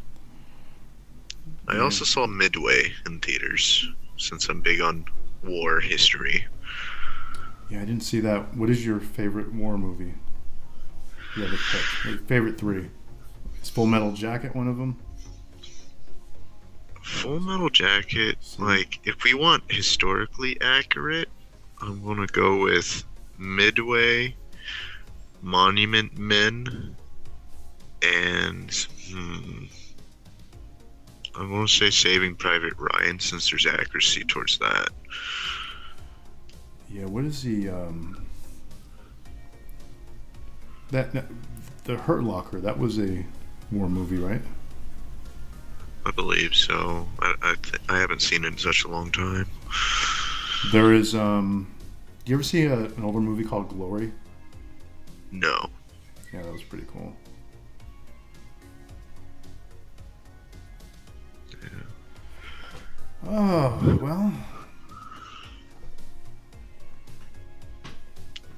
I also saw Midway in theaters, since I'm big on war history. Yeah, I didn't see that. What is your favorite war movie? Yeah, the favorite 3. Is Full Metal Jacket one of them? Full Metal Jacket, like, if we want historically accurate, I'm gonna go with Midway, Monument Men, and I'm gonna say Saving Private Ryan, since there's accuracy towards that. Yeah, what is the That the Hurt Locker. That was a war movie, right? I believe so. I haven't seen it in such a long time. There is. Do you ever see an older movie called Glory? No. Yeah, that was pretty cool. Yeah. Oh well.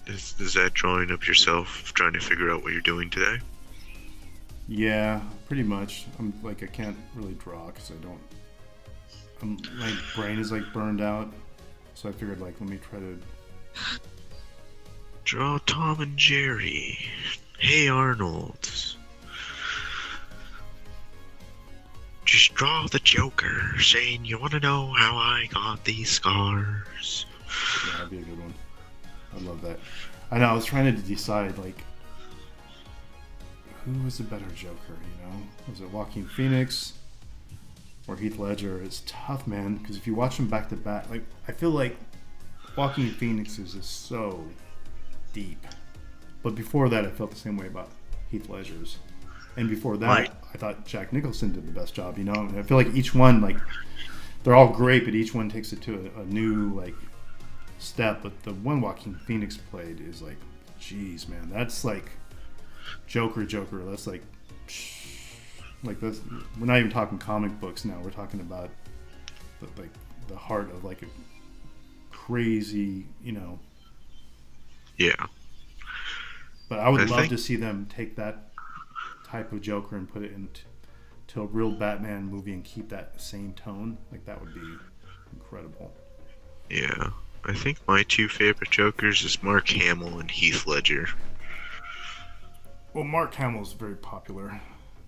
Is that drawing up yourself trying to figure out what you're doing today? Yeah, pretty much. I'm like I can't really draw because I don't. My brain is like burned out, so I figured like let me try to. Draw Tom and Jerry. Hey Arnold. Just draw the Joker saying, "You want to know how I got these scars?" Yeah, that'd be a good one. I love that. I know. I was trying to decide like who was the better Joker. You know, was it Joaquin Phoenix or Heath Ledger? It's tough, man. Because if you watch them back to back, like I feel like Joaquin Phoenix is just so deep. But before that, I felt the same way about Heath Ledger's. And before that, Right. I thought Jack Nicholson did the best job. You know, and I feel like each one, like they're all great, but each one takes it to a new like step. But the one Joaquin Phoenix played is like, geez, man, that's like Joker. That's like this. We're not even talking comic books now. We're talking about the heart of like a crazy, you know. Yeah. But I would I love think- to see them take that type of Joker and put it into a real Batman movie and keep that same tone. Like that would be incredible. Yeah. I think my two favorite Jokers is Mark Hamill and Heath Ledger. Well, Mark Hamill's very popular,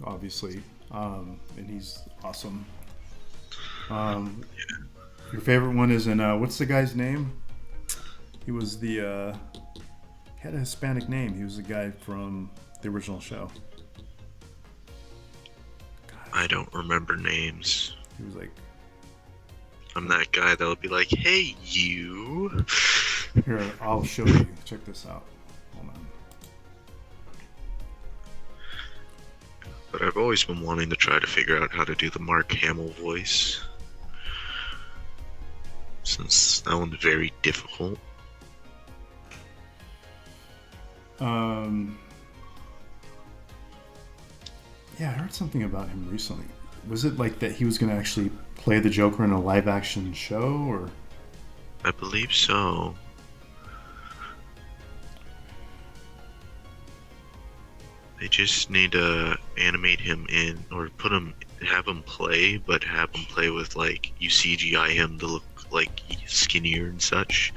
obviously, and he's awesome. Your favorite one is in what's the guy's name? He was the he had a Hispanic name. He was the guy from the original show. I don't remember names. He was like, I'm that guy that'll be like, "Hey, you." here, I'll show you. Check this out. Hold on. But I've always been wanting to try to figure out how to do the Mark Hamill voice. Since that one's very difficult. Yeah, I heard something about him recently. Was it like that he was going to actually play the Joker in a live action show, or? I believe so. They just need to animate him in, or have him play, but have him play with like, you CGI him to look like skinnier and such.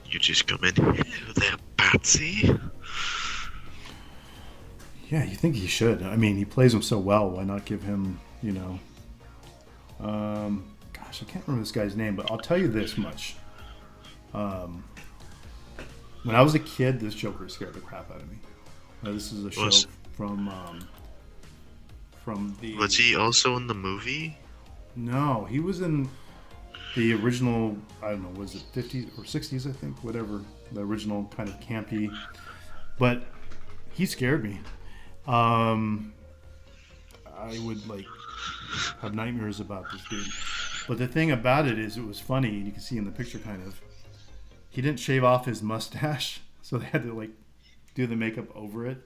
You just come in, "Hello there, Patsy." Yeah, you think he should. I mean, he plays him so well. Why not give him, you know? Gosh, I can't remember this guy's name, but I'll tell you this much. When I was a kid, this Joker scared the crap out of me. This is a show from the. Was he also in the movie? No, he was in the original. I don't know, was it 50s or 60s? I think, whatever. The original kind of campy, but he scared me. I would like have nightmares about this dude. But the thing about it is, it was funny. You can see in the picture, kind of, he didn't shave off his mustache, so they had to like do the makeup over it.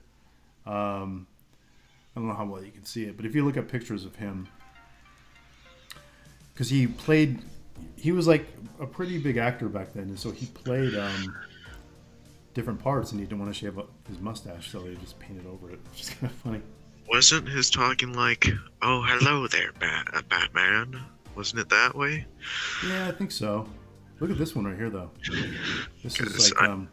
I don't know how well you can see it, but if you look at pictures of him, because he was like a pretty big actor back then, and so he played different parts, and he didn't want to shave up his mustache, so they just painted over it, which is kind of funny. Wasn't his talking like, "Oh, hello there, Batman"? Wasn't it that way? Yeah, I think so. Look at this one right here, though. This is 'Cause like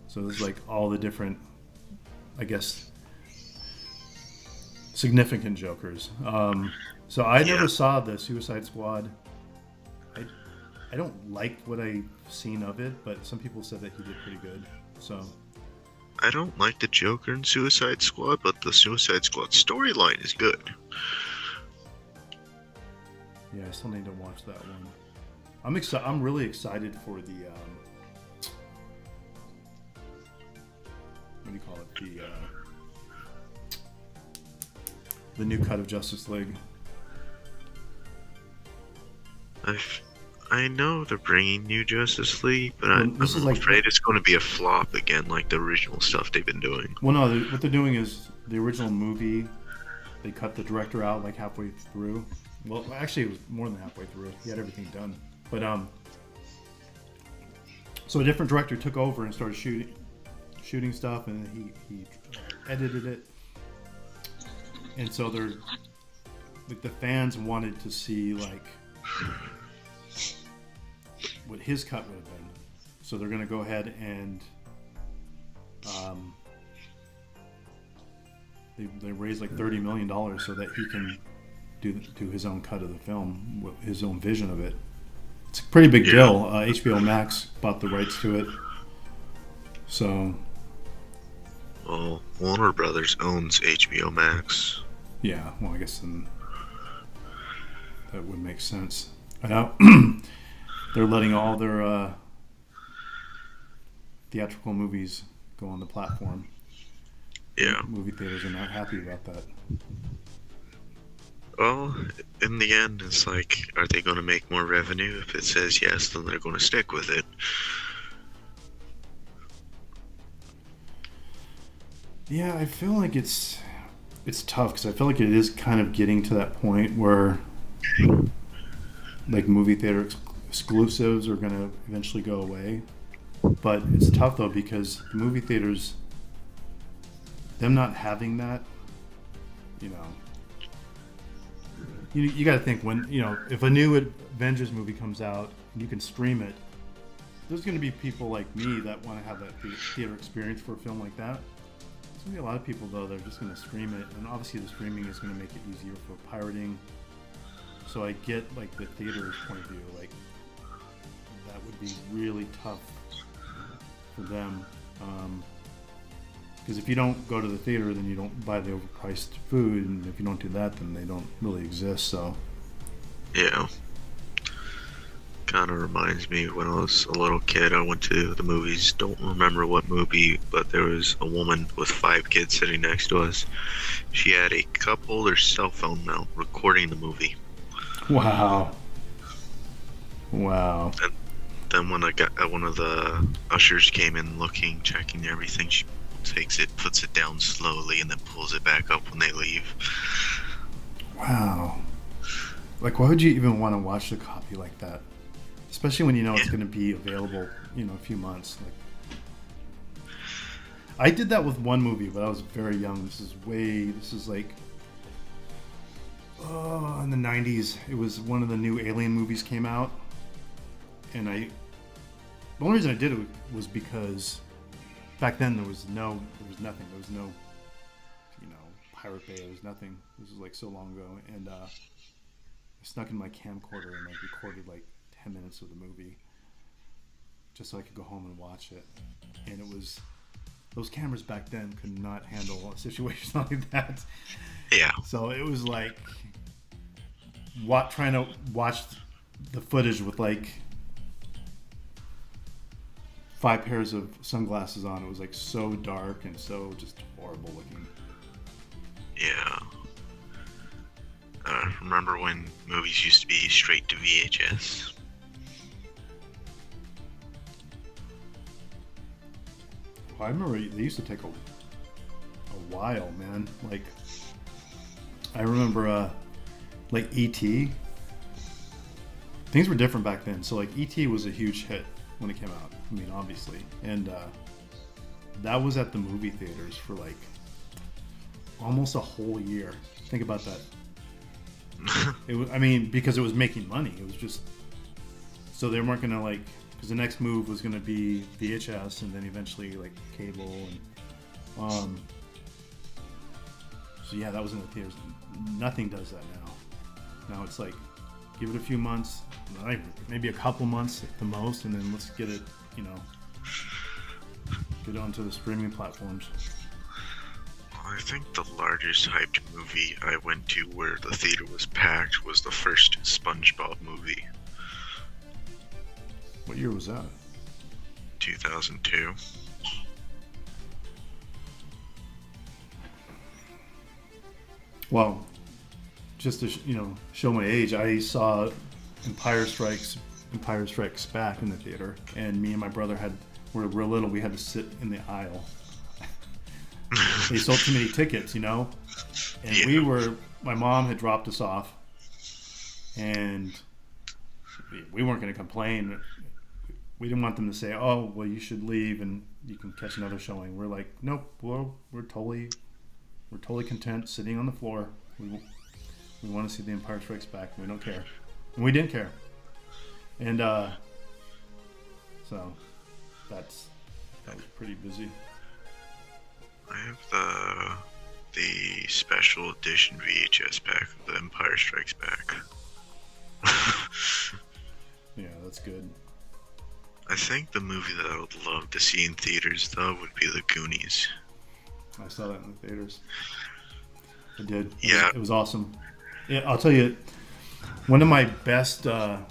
so this is like all the different, I guess, significant Jokers. So I never saw the Suicide Squad. I don't like what I've seen of it, but some people said that he did pretty good. So I don't like the Joker in Suicide Squad, but the Suicide Squad storyline is good. yeah, I still need to watch that one. I'm really excited for the what do you call it? The new cut of Justice League. I know they're bringing new Justice League, but Well, I'm afraid it's going to be a flop again, like the original stuff they've been doing. Well, no, what they're doing is the original movie. They cut the director out like halfway through. Well, actually, it was more than halfway through. He had everything done, but so a different director took over and started shooting stuff, and he edited it. And so they're like the fans wanted to see like what his cut would have been. So they're going to go ahead and they raised like $30 million so that he can do his own cut of the film, his own vision of it. It's a pretty big deal. HBO Max bought the rights to it. So, well, Warner Brothers owns HBO Max. Yeah, well, I guess then that would make sense. They're letting all their theatrical movies go on the platform. Yeah. Movie theaters are not happy about that. Well, in the end, it's like, are they going to make more revenue? If it says yes, then they're going to stick with it. Yeah, I feel like it's tough because I feel like it is kind of getting to that point where like movie theater exclusives are going to eventually go away. But it's tough though because the movie theaters, them not having that, you know, you got to think when, you know, if a new Avengers movie comes out and you can stream it, there's going to be people like me that want to have that theater experience for a film like that. There's going to be a lot of people though that are just going to stream it, and obviously the streaming is going to make it easier for pirating. So I get like the theater's point of view, like that would be really tough for them. Because if you don't go to the theater, then you don't buy the overpriced food, and if you don't do that, then they don't really exist. So, yeah, kind of reminds me when I was a little kid. I went to the movies. Don't remember what movie, but there was a woman with 5 kids sitting next to us. She had a cup holder cell phone mount recording the movie. Wow. And then when one of the ushers came in, looking, checking everything, she takes it, puts it down slowly, and then pulls it back up when they leave. Wow. Like, why would you even want to watch a copy like that? Especially when you know it's going to be available, you know, a few months. Like, I did that with one movie, but I was very young. This is like, in the 90s. It was one of the new Alien movies came out. And the only reason I did it was because back then there was nothing. There was no, you know, Pirate Bay. There was nothing. This was like so long ago. And I snuck in my camcorder and I recorded like 10 minutes of the movie just so I could go home and watch it. And it was, those cameras back then could not handle a situation like that. Yeah. So it was like trying to watch the footage with like 5 pairs of sunglasses on. It was like so dark and so just horrible looking. Yeah. Remember when movies used to be straight to VHS? I remember they used to take a while, man. Like, I remember like E.T. Things were different back then. So like E.T. was a huge hit when it came out. I mean, obviously. And that was at the movie theaters for like almost a whole year. Think about that. It was, I mean, because it was making money. It was just, so they weren't gonna like, because the next move was gonna be VHS and then eventually like cable and so yeah, that was in the theaters. Nothing does that now. Now it's like, give it a few months, maybe a couple months at the most, and then let's get it, you know, get onto the streaming platforms. I think the largest hyped movie I went to where the theater was packed was the first SpongeBob movie. What year was that? 2002. Well, just to show my age, I saw Empire Strikes Back in the theater, and me and my brother were real little. We had to sit in the aisle. They sold too many tickets, and Yeah. my mom had dropped us off, and we weren't going to complain. We didn't want them to say, "Oh, well, you should leave and you can catch another showing." We're like, "Nope, we're totally content sitting on the floor. We want to see The Empire Strikes Back. We don't care," and we didn't care. And so that was pretty busy. I have the special edition VHS pack of The Empire Strikes Back. Yeah, that's good. I think the movie that I would love to see in theaters, though, would be The Goonies. I saw that in the theaters. I did. Yeah. It was awesome. Yeah, I'll tell you, one of my best,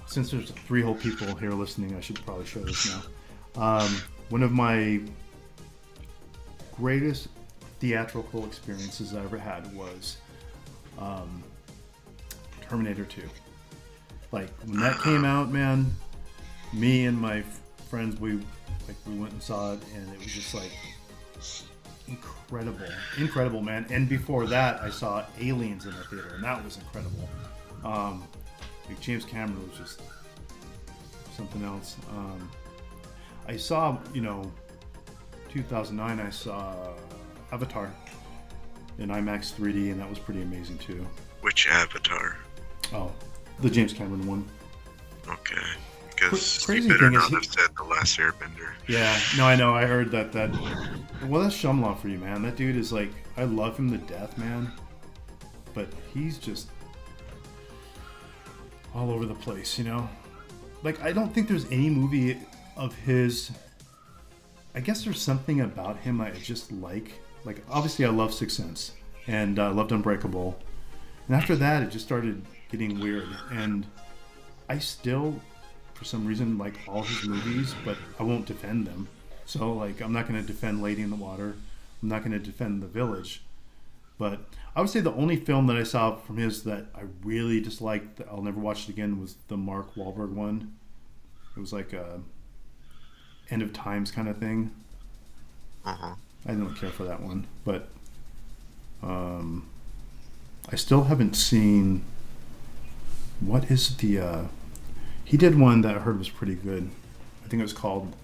since there's 3 whole people here listening, I should probably show this now. One of my greatest theatrical experiences I ever had was Terminator 2. Like, when that came out, man, me and my friends, we went and saw it, and it was just like incredible, man. And before that, I saw Aliens in the theater, and that was incredible. Like, James Cameron was just something else. I saw, 2009, I saw Avatar in IMAX 3D, and that was pretty amazing too. Which Avatar? Oh, the James Cameron one. Okay. Because Crazy you better thing is not have said The Last Airbender. Yeah, no, I know. I heard that. Well, that's Shyamalan for you, man. That dude is like, I love him to death, man. But he's just all over the place, Like, I don't think there's any movie of his. I guess there's something about him I just like. Like, obviously, I love Sixth Sense, and I loved Unbreakable. And after that, it just started getting weird. And I still, for some reason, like all his movies, but I won't defend them. So, like, I'm not going to defend Lady in the Water. I'm not going to defend The Village. But I would say the only film that I saw from his that I really disliked, that I'll never watch it again, was the Mark Wahlberg one. It was like a end of times kind of thing. Uh-huh. I didn't care for that one. But I still haven't seen... What is the... He did one that I heard was pretty good. I think it was called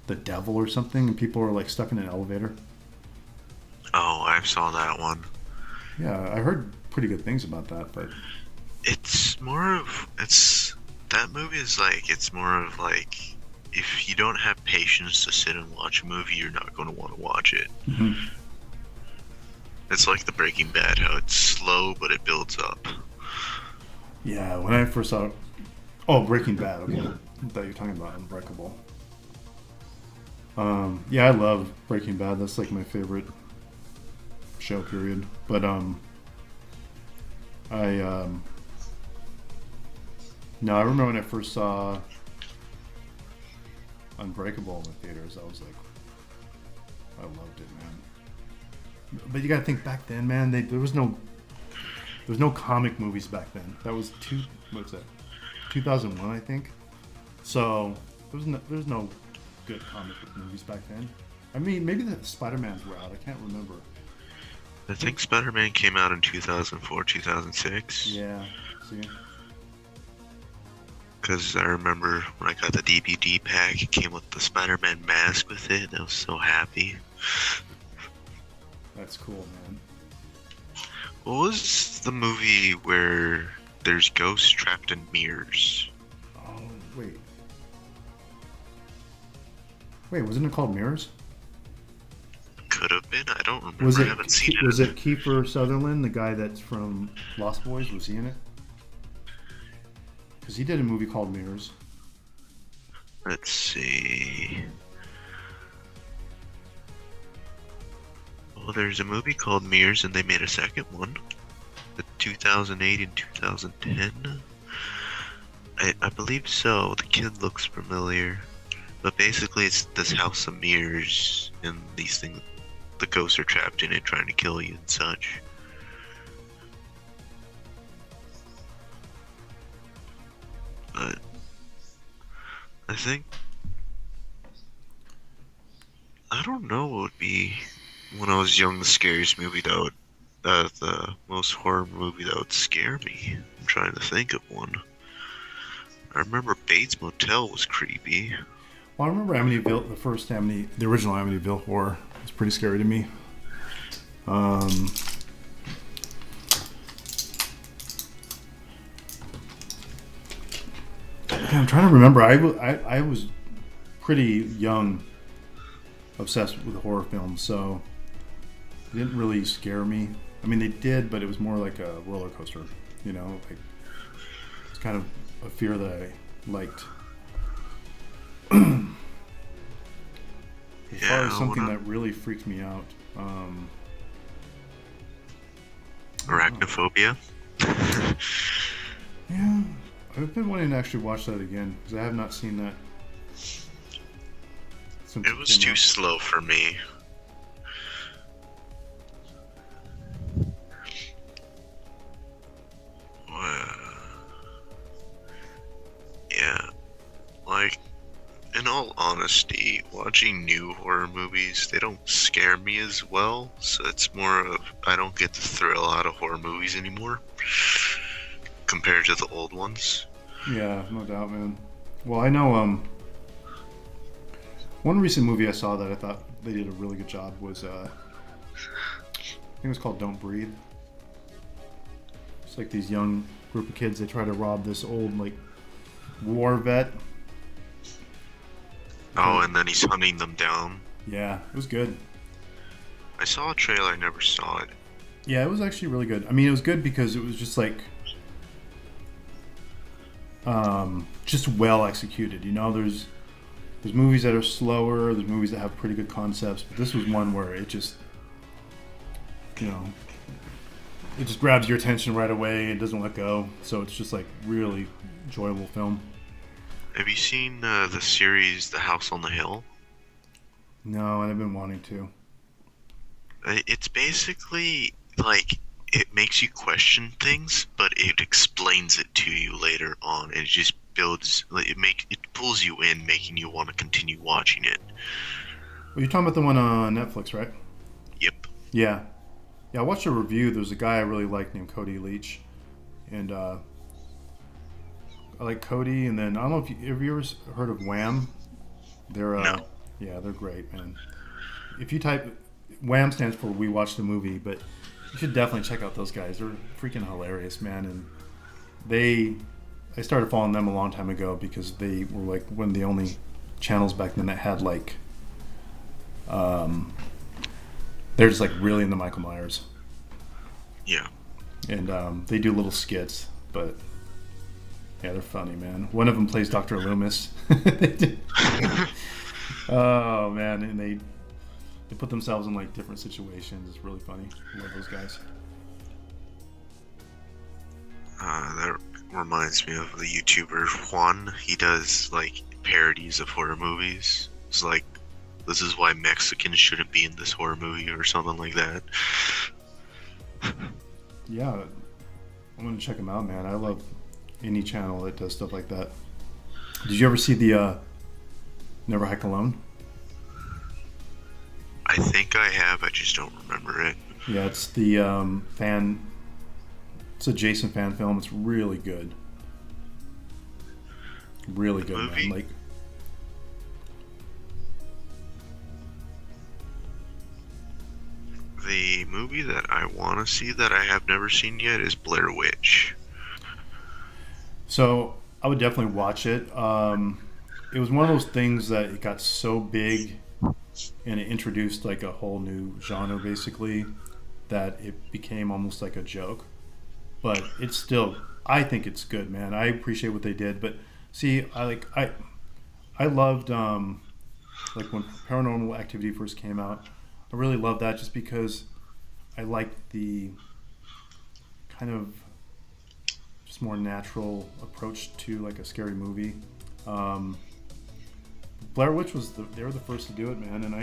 The Devil or something, and people were like stuck in an elevator. Oh, I saw that one. Yeah, I heard pretty good things about that, but that movie is like, it's more of like, if you don't have patience to sit and watch a movie, you're not going to want to watch it. Mm-hmm. It's like the Breaking Bad, how it's slow but it builds up. Yeah, when I first saw... Oh, Breaking Bad, okay. I thought you were talking about Unbreakable. Yeah, I love Breaking Bad. That's like my favorite show, period. But no, I remember when I first saw Unbreakable in the theaters, I was like, I loved it, man. But you gotta think, back then, man, there was no comic movies back then. That was 2001, I think. So there's no good comic book movies back then. I mean, maybe the Spider-Mans were out. I can't remember. I think Spider-Man came out in 2004, 2006. Yeah. See. Because I remember when I got the DVD pack, it came with the Spider-Man mask with it, and I was so happy. That's cool, man. What was the movie where there's ghosts trapped in mirrors? Oh, wait. Wasn't it called Mirrors? Could have been. I don't remember. Was I it? haven't seen it. Was it Kiefer Sutherland, the guy that's from Lost Boys? Was he in it? Because he did a movie called Mirrors. Let's see. Well, there's a movie called Mirrors, and they made a second one. The 2008 and 2010. I believe so. The kid looks familiar. But basically, it's this house of mirrors, and these things, the ghosts are trapped in it, trying to kill you and such. But I think I don't know what would be when I was young the scariest movie that would, the most horror movie that would scare me. I'm trying to think of one. I remember Bates Motel was creepy. Well, I remember Amityville, the original Amityville horror. It was pretty scary to me. Um, yeah, I'm trying to remember. I was pretty young, obsessed with horror films, so it didn't really scare me. I mean, they did, but it was more like a roller coaster. You know, like it's kind of a fear that I liked. As far as something that really freaked me out, I don't know. Arachnophobia. Yeah, I've been wanting to actually watch that again because I have not seen that since It it was came too out. slow for me. Uh, yeah, like in all honesty, watching new horror movies, they don't scare me as well. So it's more of I don't get the thrill out of horror movies anymore compared to the old ones. Yeah, no doubt, man. Well, I know one recent movie I saw that I thought they did a really good job was I think it was called Don't Breathe. It's like these young group of kids. They try to rob this old like war vet. Oh, and then he's hunting them down. Yeah, it was good. I saw a trailer, I never saw it. Yeah, it was actually really good. I mean, it was good because it was just like just well executed. You know, there's movies that are slower. There's movies that have pretty good concepts, but this was one where it just you know it just grabs your attention right away. It doesn't let go. So it's just like really enjoyable film. Have you seen the series The House on the Hill? No, and I've been wanting to. It's basically like it makes you question things, but it explains it to you later on, and it just builds like it pulls you in, making you want to continue watching it. Well, you're talking about the one on Netflix, right? Yep. Yeah. Yeah, I watched a review. There's a guy I really like named Cody Leach, and I like Cody. And then I don't know if have you ever heard of Wham? They're No. yeah, they're great, man. If you type Wham stands for We Watched the Movie, but you should definitely check out those guys. They're freaking hilarious, man. And they, I started following them a long time ago because they were like one of the only channels back then that had like, um, they're just like really into Michael Myers, Yeah. and they do little skits, but yeah, they're funny, man. One of them plays Dr. Loomis. They do- oh man, and they put themselves in like different situations. It's really funny. I love those guys. That reminds me of the YouTuber Juan. He does like parodies of horror movies. It's like, this is why Mexicans shouldn't be in this horror movie or something like that. Yeah, I'm gonna check them out, man. I love any channel that does stuff like that. Did you ever see the Never Hike Alone? I think I have, I just don't remember it. Yeah, it's the fan. It's a Jason fan film. It's really good. Really good, man. Movie? Like, The movie that I want to see that I have never seen yet is Blair Witch. so I would definitely watch it. It was one of those things that it got so big, and it introduced like a whole new genre, basically, that it became almost like a joke. But it's still, I think it's good, man. I appreciate what they did, but see, I loved like when Paranormal Activity first came out. I really loved that just because I liked the kind of just more natural approach to like a scary movie. Um, Blair Witch they were the first to do it, man, and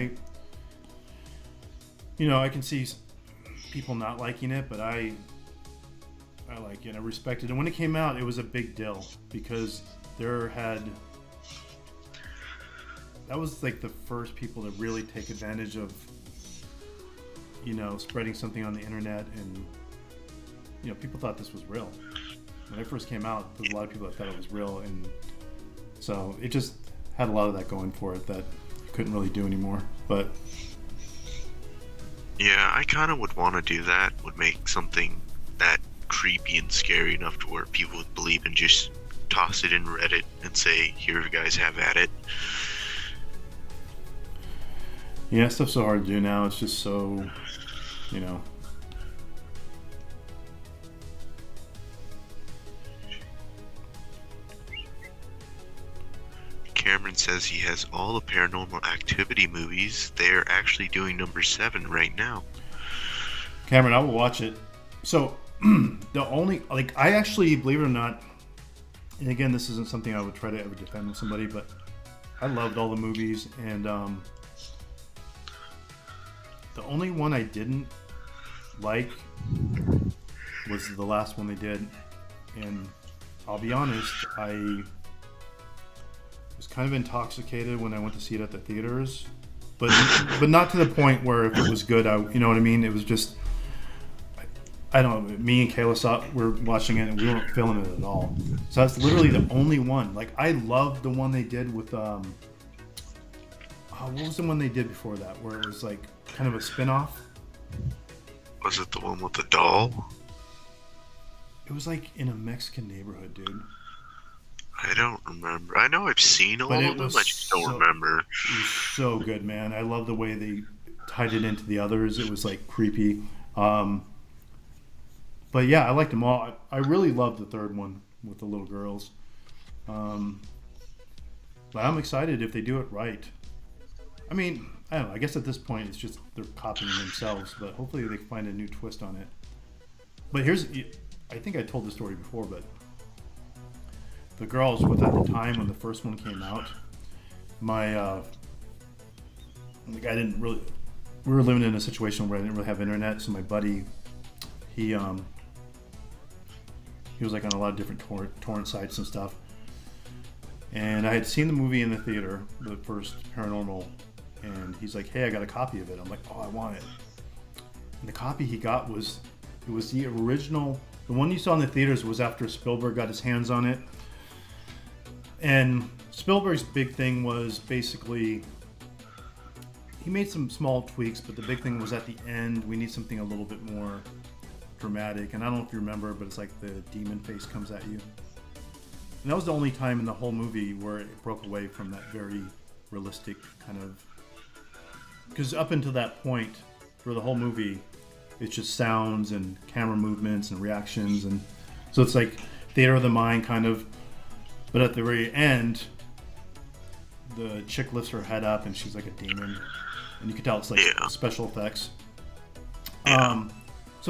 I can see people not liking it, but I like it. I respect it. And when it came out, it was a big deal because that was like the first people to really take advantage of, spreading something on the internet, and people thought this was real. When it first came out, there was a lot of people that thought it was real, and so it just had a lot of that going for it that you couldn't really do anymore. But yeah, I kind of would want to do that. Would make something that creepy and scary enough to where people would believe, and just toss it in Reddit and say, "Here, you guys have at it." yeah, stuff's so hard to do now. It's just so, Cameron says he has all the Paranormal Activity movies. They're actually doing number 7 right now. Cameron, I will watch it. So, I actually, believe it or not, and again, this isn't something I would try to ever defend with somebody, but I loved all the movies, and the only one I didn't like was the last one they did, and I'll be honest, I was kind of intoxicated when I went to see it at the theaters, but not to the point where if it was good, you know what I mean? It was just, I don't know, me and Kayla were watching it and we weren't feeling it at all. So that's literally the only one. Like, I loved the one they did with, what was the one they did before that, where it was like kind of a spin-off? Was it the one with the doll? It was like in a Mexican neighborhood, dude. I don't remember. I know I've seen all of them. I just don't remember. It was so good, man. I love the way they tied it into the others. It was like creepy. But yeah, I liked them all. I really loved the third one with the little girls. But I'm excited if they do it right. I mean, I don't know. I guess at this point it's just they're copying themselves, but hopefully they find a new twist on it. But I think I told the story before, but the girl I was with at the time when the first one came out, we were living in a situation where I didn't really have internet, so my buddy, he was like on a lot of different torrent sites and stuff. And I had seen the movie in the theater, the first Paranormal, and he's like, "Hey, I got a copy of it." I'm like, "Oh, I want it." And the copy he got was the original. The one you saw in the theaters was after Spielberg got his hands on it. And Spielberg's big thing was basically, he made some small tweaks, but the big thing was at the end, we need something a little bit more dramatic. And I don't know if you remember, but it's like the demon face comes at you. And that was the only time in the whole movie where it broke away from that very realistic kind of, because up until that point, for the whole movie, it's just sounds and camera movements and reactions, and so it's like theater of the mind kind of. But at the very end, the chick lifts her head up and she's like a demon, and you can tell it's like special effects. So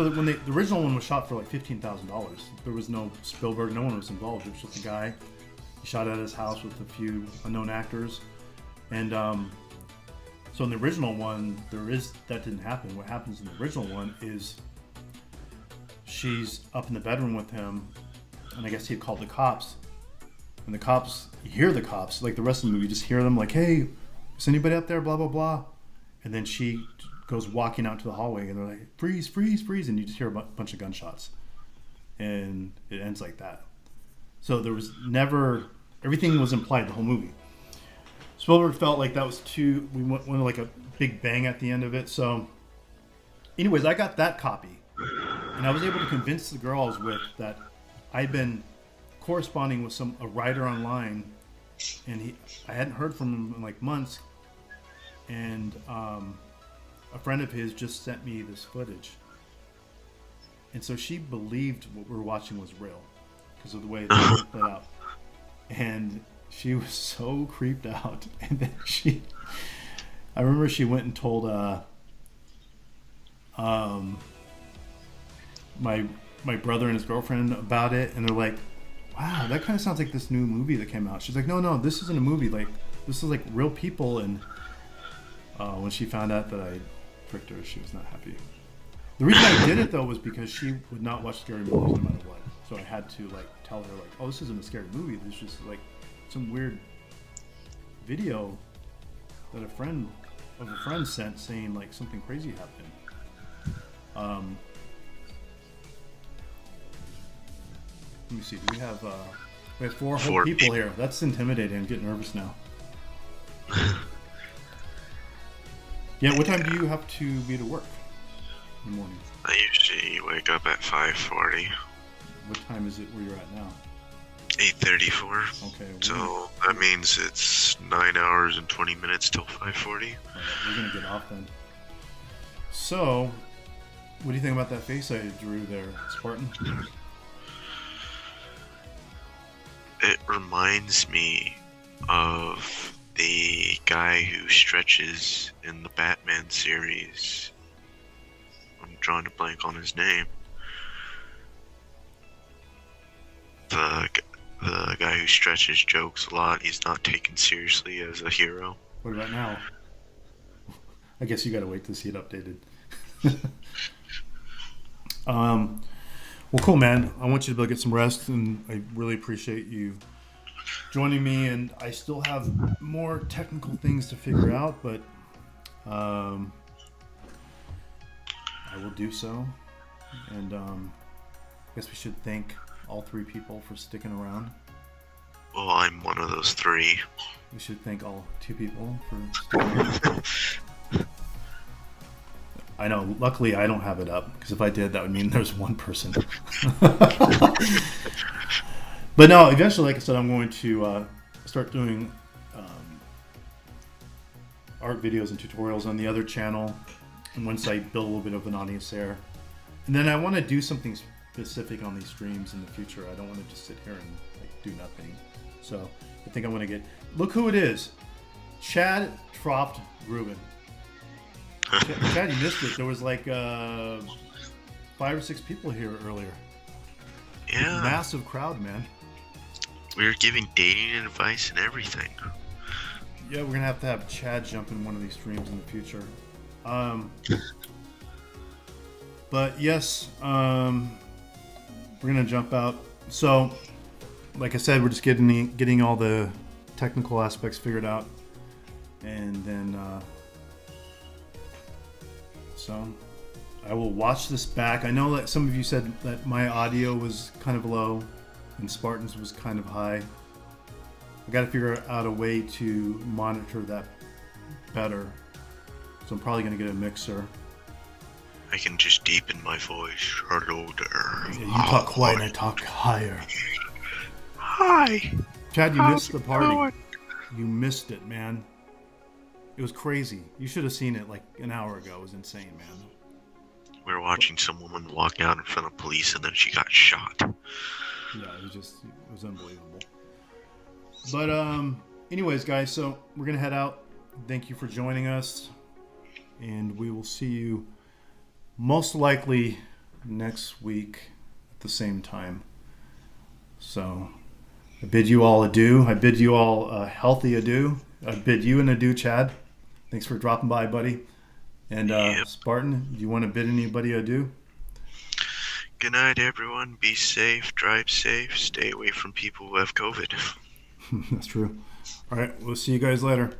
that when the original one was shot for like $15,000, there was no Spielberg, no one was involved. It was just a guy. He shot at his house with a few unknown actors, and so in the original one, that didn't happen. What happens in the original one is she's up in the bedroom with him, and I guess he had called the cops. And the cops, you hear the cops, like the rest of the movie, you just hear them like, "Hey, is anybody out there?" Blah blah blah. And then she goes walking out to the hallway, and they're like, "Freeze, freeze, freeze!" And you just hear a bunch of gunshots, and it ends like that. So there was never, everything was implied the whole movie. Spielberg felt like that was too, we went like a big bang at the end of it. So anyways, I got that copy, and I was able to convince the girl I was with that I'd been corresponding with a writer online, and I hadn't heard from him in like months, and a friend of his just sent me this footage, and so she believed what we were watching was real because of the way they put out, and she was so creeped out. And then I remember she went and told my my brother and his girlfriend about it, and they're like, "Wow, that kind of sounds like this new movie that came out." She's like, "No, no, this isn't a movie. Like, this is like real people." And when she found out that I tricked her, she was not happy. The reason I did it though was because she would not watch scary movies no matter what. So I had to like tell her like, "Oh, this isn't a scary movie. This is just like some weird video that a friend sent saying like something crazy happened." Let me see. Do we have four whole people here? That's intimidating. I'm getting nervous now. Yeah. What time do you have to be to work in the morning? I usually wake up at 5:40. What time is it where you're at now? 8:34. Okay. So that means it's 9 hours and 20 minutes till 5:40. Right, we're gonna get off then. So, what do you think about that face I drew there, Spartan? It reminds me of the guy who stretches in the Batman series. I'm drawing a blank on his name. The guy who stretches jokes a lot. He's not taken seriously as a hero. What about now? I guess you gotta wait to see it updated. Well, cool, man. I want you to be able to get some rest, and I really appreciate you joining me. And I still have more technical things to figure out, but I will do so. And I guess we should thank all three people for sticking around. Well, I'm one of those three. We should thank all two people for sticking around. I know. Luckily, I don't have it up, because if I did, that would mean there's one person. But no, eventually, like I said, I'm going to start doing art videos and tutorials on the other channel. And once I build a little bit of an audience there, and then I want to do something specific on these streams in the future. I don't want to just sit here and like do nothing. So I think I'm going to get. Look who it is, Chad Tropt Rubin. Chad, you missed it. There was like 5 or 6 people here earlier. Yeah. Massive crowd, man. We were giving dating advice and everything. Yeah, we're gonna have to have Chad jump in one of these streams in the future. But yes, we're gonna jump out. So, like I said, we're just getting all the technical aspects figured out, and then. So I will watch this back. I know that some of you said that my audio was kind of low and Spartan's was kind of high. I got to figure out a way to monitor that better. So I'm probably going to get a mixer. I can just deepen my voice. Hello there. Yeah, you talk quiet and I talk higher. Hi. Chad, you missed the party. You missed it, man. It was crazy. You should have seen it like an hour ago. It was insane, man. We were watching some woman walk out in front of police and then she got shot. Yeah, it was unbelievable. But anyways, guys, so we're gonna head out. Thank you for joining us, and we will see you most likely next week at the same time. So I bid you all adieu. I bid you all a healthy adieu. I bid you an adieu, Chad. Thanks for dropping by, buddy. And Yep. Spartan, do you want to bid anybody adieu? Good night, everyone. Be safe, drive safe, stay away from people who have COVID. That's true. All right, we'll see you guys later.